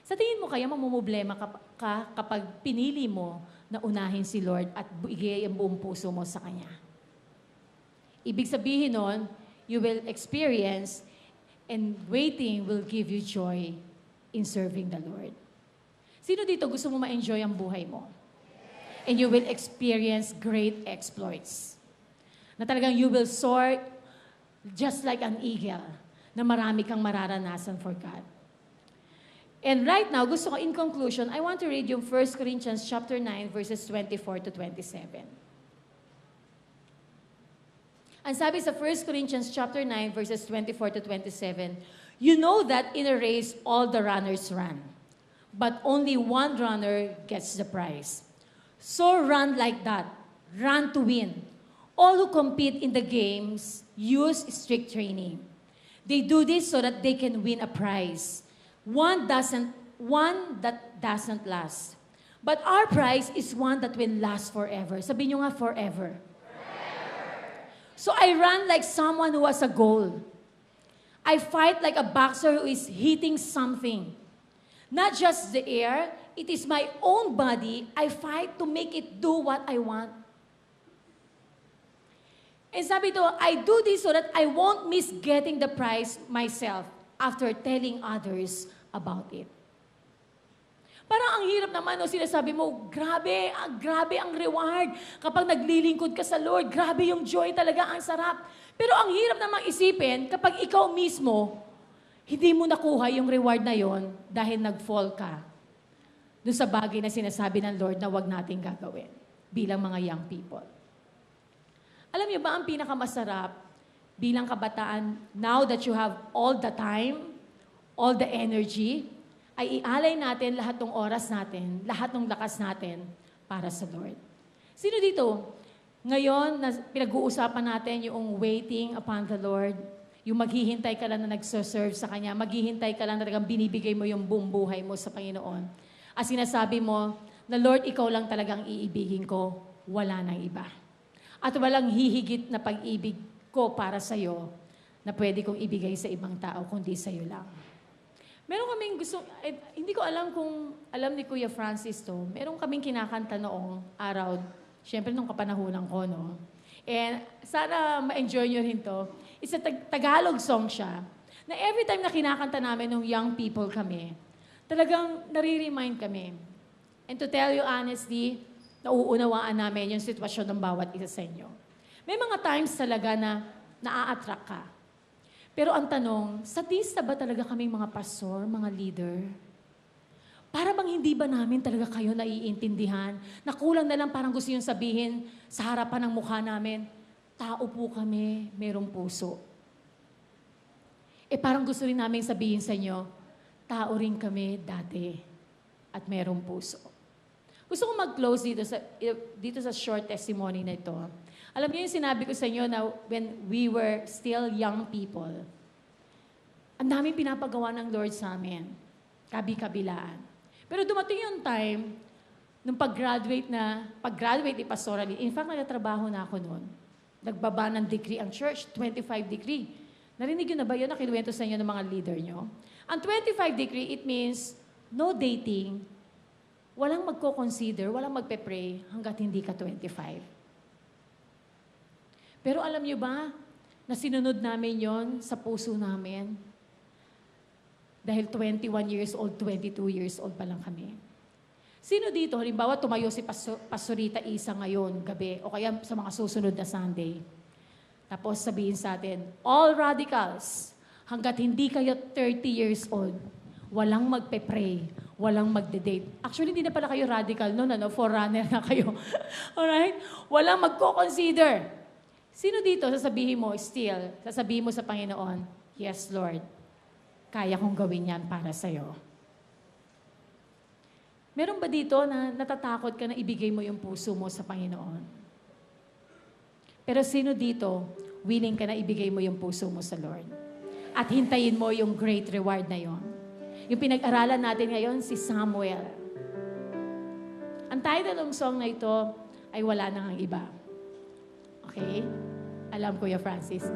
Sa tingin mo kaya mamumblema ka kapag pinili mo na unahin si Lord at bigay ang buong puso mo sa Kanya? Ibig sabihin nun, you will experience and waiting will give you joy in serving the Lord. Sino dito gusto mo ma-enjoy ang buhay mo? And you will experience great exploits. Na talagang you will soar just like an eagle, na marami kang mararanasan for God. And right now, gusto ko in conclusion, I want to read yung 1 Corinthians chapter 9, verses 24 to 27. Ang sabi sa 1 Corinthians chapter 9, verses 24 to 27, you know that in a race, all the runners run, but only one runner gets the prize. So run like that. Run to win. All who compete in the games use strict training. They do this so that they can win a prize. One that doesn't last. But our prize is one that will last forever. Sabi nyo nga, forever. So I run like someone who has a goal. I fight like a boxer who is hitting something. Not just the air, it is my own body. I fight to make it do what I want. And sabi to, I do this so that I won't miss getting the prize myself after telling others about it. Parang ang hirap naman, no, sinasabi mo, grabe ang reward. Kapag naglilingkod ka sa Lord, grabe yung joy talaga, ang sarap. Pero ang hirap namang isipin, kapag ikaw mismo, hindi mo nakuha yung reward na yon dahil nag-fall ka doon sa bagay na sinasabi ng Lord na wag nating gagawin bilang mga young people. Alam niyo ba ang pinakamasarap bilang kabataan, now that you have all the time, all the energy, ay ialay natin lahat ng oras natin, lahat ng lakas natin para sa Lord. Sino dito? Ngayon, pinag-uusapan natin yung waiting upon the Lord, yung maghihintay ka lang na nagserve sa Kanya, maghihintay ka lang na talagang binibigay mo yung buong buhay mo sa Panginoon. At sinasabi mo, na Lord, Ikaw lang talagang iibigin ko. wala nang iba. At walang hihigit na pag-ibig ko para sa'yo na pwede kong ibigay sa ibang tao, kundi sa'yo lang. Meron kaming gusto, hindi ko alam kung alam ni Kuya Francis to, meron kaming kinakanta noong araw, syempre nung kapanahunan ko, no? And sana ma-enjoy nyo rin to. It's a Tagalog song siya, na every time na kinakanta namin nung young people kami, talagang nare-remind kami. And to tell you honestly, nauunawaan namin yung sitwasyon ng bawat isa sa inyo. May mga times talaga na naa-attract ka. Pero ang tanong, sadista ba talaga kaming mga pastor, mga leader? Para bang hindi ba namin talaga kayo naiintindihan? Na kulang na lang parang gusto yung sabihin sa harapan ng mukha namin, tao po kami, merong puso. Parang gusto rin namin sabihin sa inyo, tao rin kami dati at merong puso. Gusto kong mag-close dito sa short testimony na ito. Alam niyo yung sinabi ko sa inyo na when we were still young people, ang daming pinapagawa ng Lord sa amin. Kabi-kabilaan. Pero dumating yung time, nung pag-graduate ni pastorally, in fact, nagtatrabaho na ako noon. Nagbaba ng degree ang church, 25 degree. Narinig yun na ba yun na kinuwento sa inyo ng mga leader nyo? Ang 25 degree, it means no dating, walang magko-consider, walang magpe-pray hanggat hindi ka 25. Pero alam niyo ba, na sinunod namin yon sa puso namin? Dahil 21 years old, 22 years old pa lang kami. Sino dito, halimbawa, tumayo si Pastorita Isa ngayon, gabi, o kaya sa mga susunod na Sunday. Tapos sabihin sa atin, all radicals, hanggat hindi kayo 30 years old, walang magpe-pray, walang magde-date. Actually, hindi na pala kayo radical noon, forerunner na kayo. Alright? Walang magko-consider. Sino dito, sasabihin mo sa Panginoon, yes, Lord, kaya kong gawin yan para sa'yo. Meron ba dito na natatakot ka na ibigay mo yung puso mo sa Panginoon? Pero sino dito, willing ka na ibigay mo yung puso mo sa Lord? At hintayin mo yung great reward na yon. Yung pinag-aralan natin ngayon, si Samuel. Ang title ng song na ito ay Wala Nang Ang Iba. Okay? Alam ko, Kuya Francis.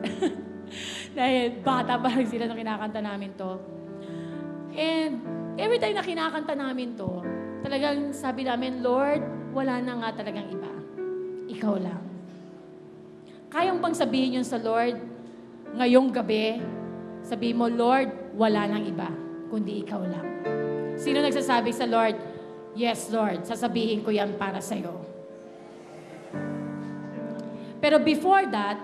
Dahil bata pa rin sila nung kinakanta namin to. And every time na kinakanta namin to, talagang sabi namin, Lord, wala na nga talagang iba. Ikaw lang. Kayang bang sabihin yun sa Lord ngayong gabi? Sabihin mo, Lord, wala nang iba, kundi ikaw lang. Sino nagsasabi sa Lord, yes, Lord, sasabihin ko yan para sa'yo. Pero before that,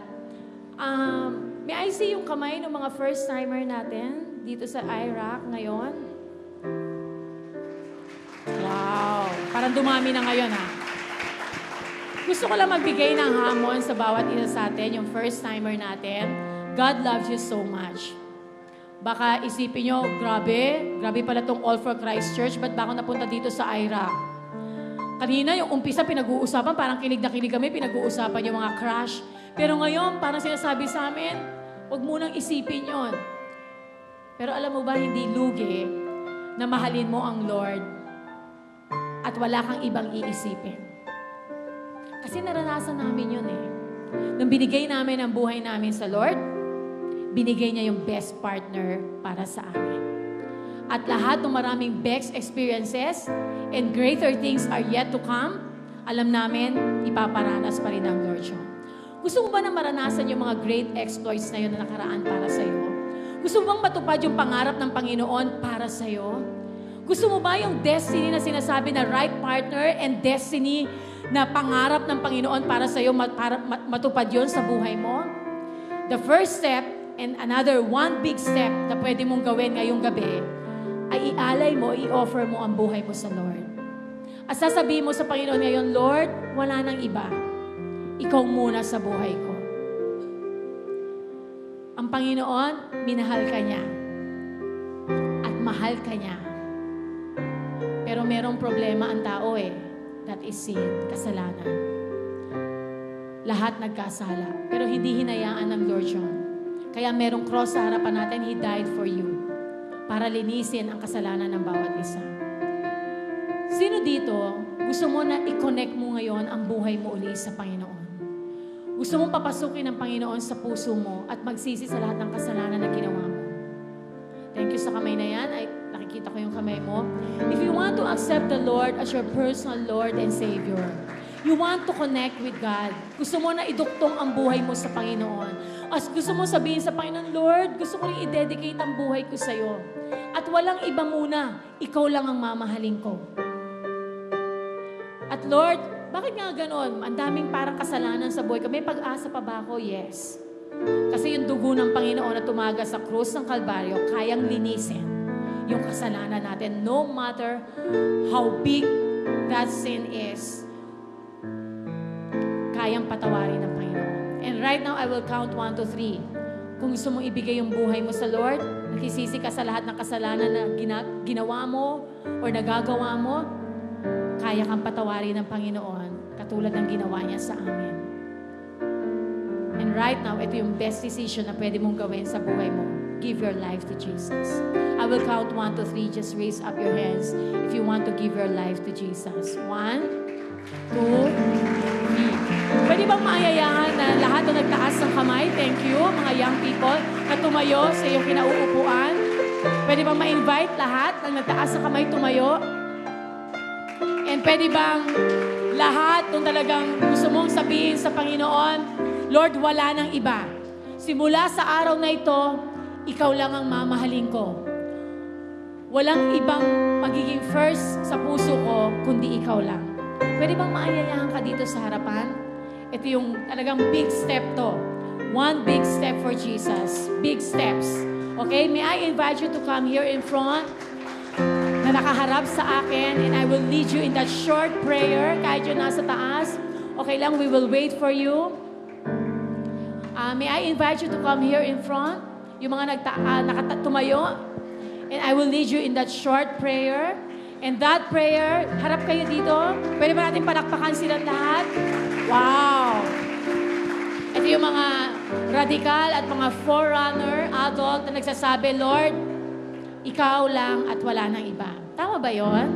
may I see yung kamay ng mga first-timer natin dito sa IRAC ngayon? Wow! Parang dumami na ngayon, ha? Gusto ko lang magbigay ng hamon sa bawat isa sa atin, yung first-timer natin. God loves you so much. Baka isipin nyo, grabe pala tong All for Christ Church, ba't ba ako napunta dito sa IRAC? Kanina, yung umpisa, pinag-uusapan, parang kilig na kilig kami, pinag-uusapan yung mga crush. Pero ngayon, parang sinasabi sa amin, huwag munang isipin yon. Pero alam mo ba, hindi lugi na mahalin mo ang Lord at wala kang ibang iisipin. Kasi naranasan namin yun eh. Nung binigay namin ang buhay namin sa Lord, binigay niya yung best partner para sa amin. At lahat ng maraming best experiences and greater things are yet to come, alam namin, ipaparanas pa rin ng Lord yun. Gusto mo ba na maranasan yung mga great exploits na yun na nakaraan para sa'yo? Gusto mo bang matupad yung pangarap ng Panginoon para sa'yo? Gusto mo ba yung destiny na sinasabi na right partner and destiny na pangarap ng Panginoon para sa'yo, para matupad yun sa buhay mo? The first step and another one big step na pwede mong gawin ngayong gabi ay ialay mo, i-offer mo ang buhay mo sa Lord. At sasabihin mo sa Panginoon ngayon, Lord, wala nang iba. Ikaw muna sa buhay ko. Ang Panginoon, minahal ka niya. At mahal ka niya. Pero merong problema ang tao eh. That is sin, kasalanan. Lahat nagkasala. Pero hindi hinayaan ng Lord yun. Kaya merong cross sa harapan natin, He died for you. Para linisin ang kasalanan ng bawat isa. Sino dito gusto mo na i-connect mo ngayon ang buhay mo uli sa Panginoon. Gusto mong papasukin ng Panginoon sa puso mo at magsisi sa lahat ng kasalanan na ginawa mo. Thank you sa kamay na yan. Ay, nakikita ko yung kamay mo. If you want to accept the Lord as your personal Lord and Savior, you want to connect with God, gusto mo na iduktong ang buhay mo sa Panginoon. As gusto mo sabihin sa Panginoon, Lord, gusto ko rin i-dedicate ang buhay ko sa'yo. At walang iba muna, ikaw lang ang mamahalin ko. At Lord, bakit nga ganon? Ang daming parang kasalanan sa buhay ko. May pag-asa pa ba ako? Yes. Kasi yung dugo ng Panginoon na tumaga sa krus ng Kalbaryo, kayang linisin yung kasalanan natin. No matter how big that sin is, kayang patawarin ng Panginoon. And right now, I will count 1 to 3. Kung gusto mong ibigay yung buhay mo sa Lord, nakisisi ka sa lahat ng kasalanan na ginawa mo o nagagawa mo, kaya kang patawarin ng Panginoon katulad ng ginawa niya sa amin. And right now, ito yung best decision na pwede mong gawin sa buhay mo. Give your life to Jesus. I will count 1 to 3. Just raise up your hands if you want to give your life to Jesus. 1, 2, 3. Pwede bang maayayahan na lahat na nagtaas ng kamay? Thank you, mga young people, na tumayo sa iyong kinauupuan. Pwede bang ma-invite lahat na nagtaas ng kamay tumayo? And pwede bang lahat nung talagang gusto mong sabihin sa Panginoon, Lord, wala nang iba. Simula sa araw na ito, ikaw lang ang mamahalin ko. Walang ibang magiging first sa puso ko, kundi ikaw lang. Pwede bang maayayahan ka dito sa harapan? Ito yung talagang big step to. One big step for Jesus. Big steps. Okay? May I invite you to come here in front na nakaharap sa akin, and I will lead you in that short prayer kahit yun nasa taas. Okay lang, we will wait for you. May I invite you to come here in front? Yung mga tumayo. And I will lead you in that short prayer. And that prayer, harap kayo dito. Pwede ba natin palakpakan silang lahat? Wow! Ito yung mga radical at mga forerunner, adult na nagsasabi, Lord, ikaw lang at wala nang iba. Tama ba yon?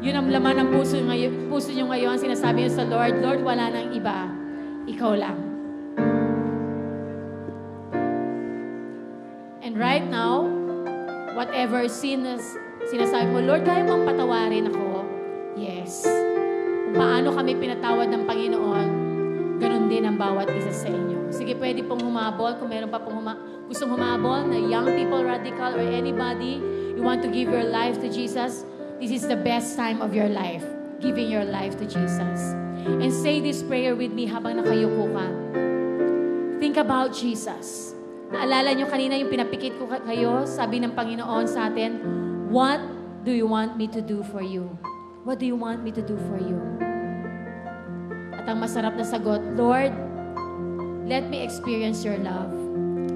Yun ang laman ng puso nyo ngayon. Sinasabi nyo sa Lord, Lord, wala nang iba. Ikaw lang. And right now, whatever sin sinasabi mo, Lord, kaya mong patawarin ako? Yes. Kung paano kami pinatawad ng Panginoon, ganun din ang bawat isa sa inyo. Sige, pwede pong humabol. Kung meron pa pong gustong humabol na young people, radical, or anybody, you want to give your life to Jesus, this is the best time of your life, giving your life to Jesus. And say this prayer with me habang nakayuko ka. Think about Jesus. Naalala nyo kanina yung pinapikit ko kayo, sabi ng Panginoon sa atin, what do you want me to do for you? What do you want me to do for you? At ang masarap na sagot, Lord, let me experience your love.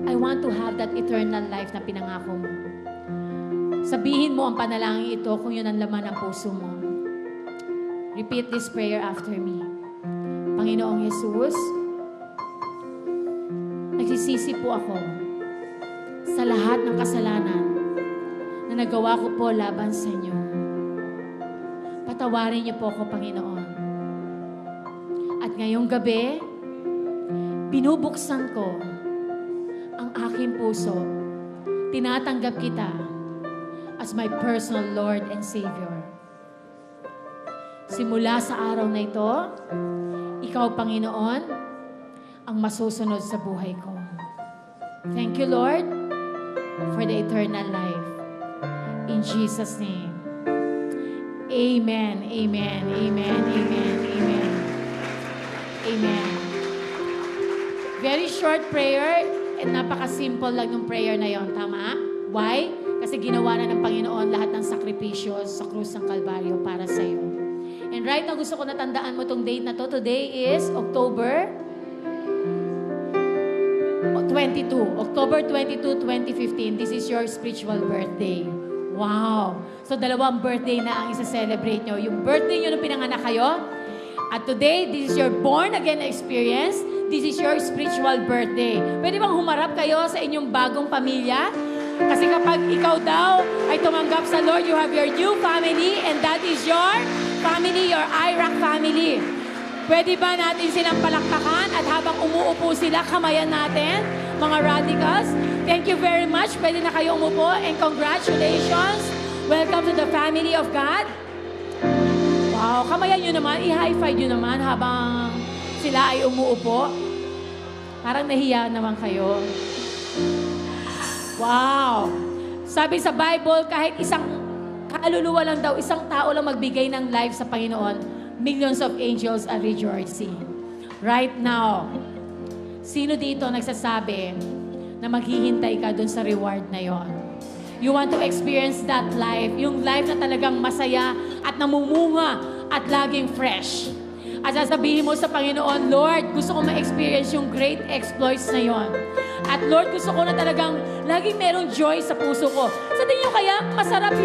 I want to have that eternal life na pinangako mo. Sabihin mo ang panalangin ito kung yun ang laman ng puso mo. Repeat this prayer after me. Panginoong Jesus, nagsisisi po ako sa lahat ng kasalanan na nagawa ko po laban sa inyo. Patawarin niyo po ako, Panginoon. At ngayong gabi, binubuksan ko ang aking puso. Tinatanggap kita as my personal Lord and Savior. Simula sa araw na ito, ikaw, Panginoon, ang masusunod sa buhay ko. Thank you, Lord, for the eternal life. In Jesus' name. Amen, amen, amen, amen, amen. Amen. Very short prayer and napaka-simple lang yung prayer na yon. Tama? Why? Kasi ginawa na ng Panginoon lahat ng sakripisyo sa krus ng Kalbaryo para sa iyo. And right now, gusto ko natandaan mo tong date na to. Today is October 22. October 22, 2015. This is your spiritual birthday. Wow! So, dalawang birthday na ang isa-celebrate nyo. Yung birthday nyo nung pinanganak kayo. At today, this is your born-again experience. This is your spiritual birthday. Pwede bang humarap kayo sa inyong bagong pamilya? Kasi kapag ikaw daw ay tumanggap sa Lord, you have your new family and that is your family, your IRAC family. Pwede ba natin silang palakpakan at habang umuupo sila, kamayan natin, mga radicals. Thank you very much. Pwede na kayo umupo and congratulations. Welcome to the family of God. Wow, kamayan nyo naman, i-high five nyo naman habang sila ay umuupo. Parang nahiya naman kayo. Wow! Sabi sa Bible, kahit isang kaluluwa lang daw, isang tao lang magbigay ng life sa Panginoon, millions of angels are rejoicing. Right now, sino dito nagsasabi na maghihintay ka dun sa reward na yon? You want to experience that life, yung life na talagang masaya at namumunga at laging fresh. At sasabihin mo sa Panginoon, Lord, gusto ko ma-experience yung great exploits na yon. At Lord, gusto ko na talagang laging merong joy sa puso ko. Sa tingin nyo kaya, masarap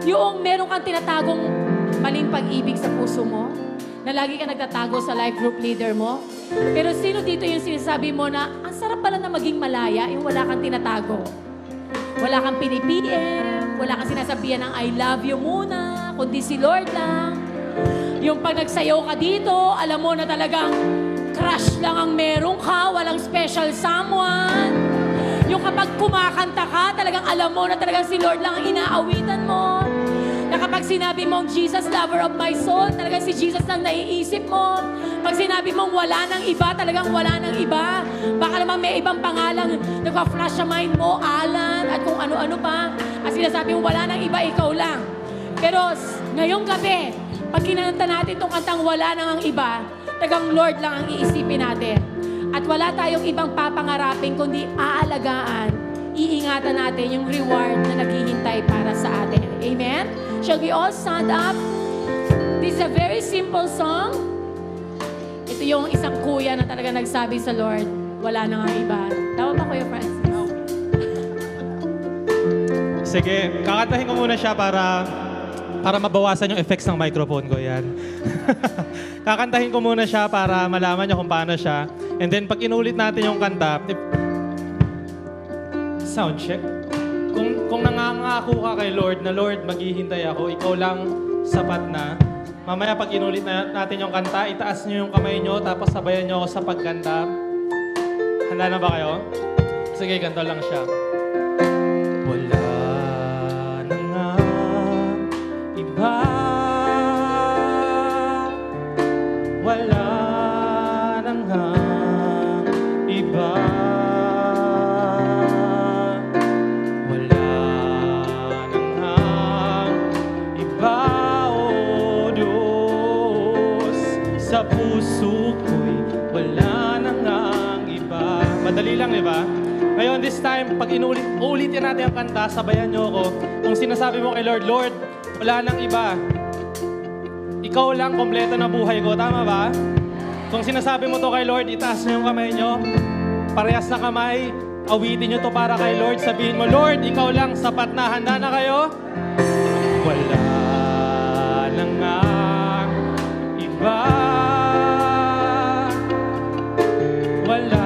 yung meron kang tinatagong maling pag-ibig sa puso mo? Na lagi ka nagtatago sa life group leader mo? Pero sino dito yung sinasabi mo na ang sarap pala na maging malaya yung wala kang tinatago? Wala kang pinipm, wala kang sinasabihan ng I love you muna, kundi si Lord lang. Yung pag nagsayaw ka dito, alam mo na talagang crush lang ang meron ka, walang special someone. Yung kapag kumakanta ka, talagang alam mo na talagang si Lord lang ang inaawitan mo. Na kapag sinabi mong Jesus, lover of my soul, talagang si Jesus lang naiisip mo. Pag sinabi mong wala nang iba, talagang wala nang iba. Baka naman may ibang pangalan, nagpa-flash sa mind mo, Alan, at kung ano-ano pa. At sinasabi mong wala nang iba, ikaw lang. Pero ngayong gabi, pag kinanta natin itong kantang wala nang ang iba, talagang Lord lang ang iisipin natin. At wala tayong ibang papangarapin, kundi aalagaan, iingatan natin yung reward na naghihintay para sa atin. Amen? Shall we all stand up? This is a very simple song. Ito yung isang kuya na talaga nagsabi sa Lord, wala na nga iba. Tama ba, Kuya Francis? Sige, kakantahin ko muna siya para mabawasan yung effects ng microphone ko. Yan. Kakantahin ko muna siya para malaman niyo kung paano siya. And then, pag inulit natin yung kanta, sound check. Kung nangangako ka kay Lord na Lord, maghihintay ako, ikaw lang sapat na. Mamaya pag inulit natin yung kanta, itaas niyo yung kamay niyo, tapos sabayan niyo ako sa pagkanta. Handa na ba kayo? Sige, ganito lang siya. Wala na nga iba, wala na nga iba. Sa puso ko'y wala na ngang iba. Madali lang, di ba? Ngayon, this time, pag ulitin natin ang kanta, sabayan niyo ako. Kung sinasabi mo kay Lord, Lord, wala nang iba. Ikaw lang, kompleto na buhay ko. Tama ba? Kung sinasabi mo to kay Lord, itaas niyo yung kamay niyo. Parehas na kamay. Awitin niyo to para kay Lord. Sabihin mo, Lord, ikaw lang, sapat na. Handa na kayo? Wala na nga iba. Wala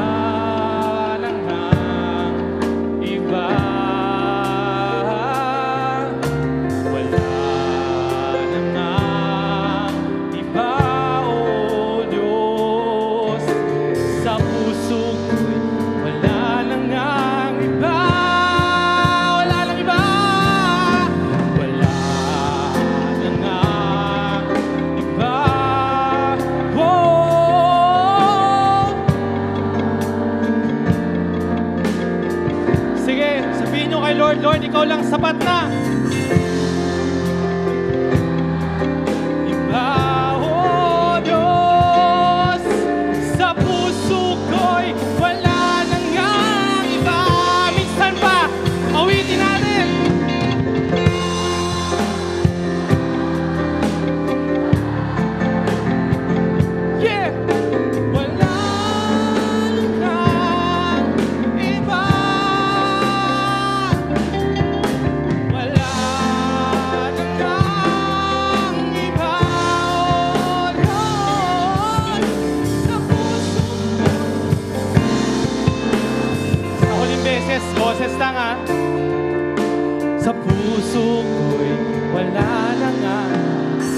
na nga iba. Wala na nga iba, O Diyos. Sa puso ko'y wala na nga iba. Wala na iba. Wala na nga iba. Sige, sabihin nyo kay Lord, Lord, ikaw lang sapat na. Iba, O Diyos, sa puso ko'y wala na nga iba. Minsan pa, awitin natin. Yeah! Wala na nga iba. Wala na nga iba, O Lord, sa puso ko. Sa huling beses, boses lang ha. Sa puso ko'y wala na nga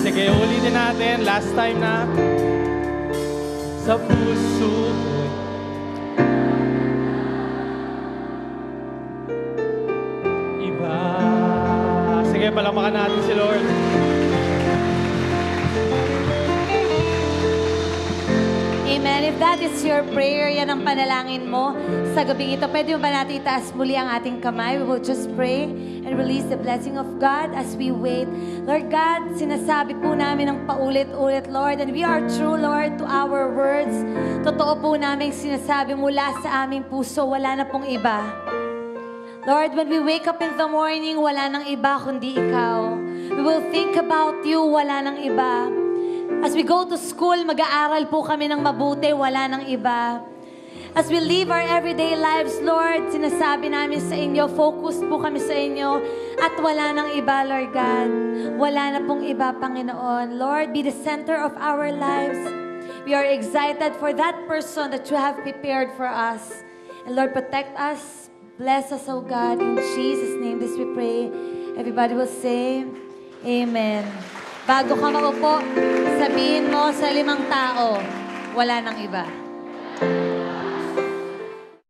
Sige, ulitin natin. Last time na. Sa puso ko'y iba. Sige, palamakan natin si Lord. Amen. If that is your prayer, yan ang panalangin mo sa gabing ito, pwede mo ba natin itaas muli ang ating kamay? We will just pray and release the blessing of God as we wait. Lord God, sinasabi po namin ng paulit-ulit, Lord, and we are true, Lord, to our words. Totoo po namin sinasabi mula sa aming puso, wala na pong iba. Lord, when we wake up in the morning, wala nang iba kundi Ikaw. We will think about You, wala nang iba. As we go to school, mag-aaral po kami ng mabuti, wala nang iba. As we live our everyday lives, Lord, sinasabi namin sa inyo, focus po kami sa inyo, at wala nang iba, Lord God. Wala na pong iba, Panginoon. Lord, be the center of our lives. We are excited for that person that You have prepared for us. And Lord, protect us, bless us, oh God. In Jesus' name, this we pray. Everybody will say, Amen. Bago ka maupo, sabihin mo sa 5 tao, wala nang iba.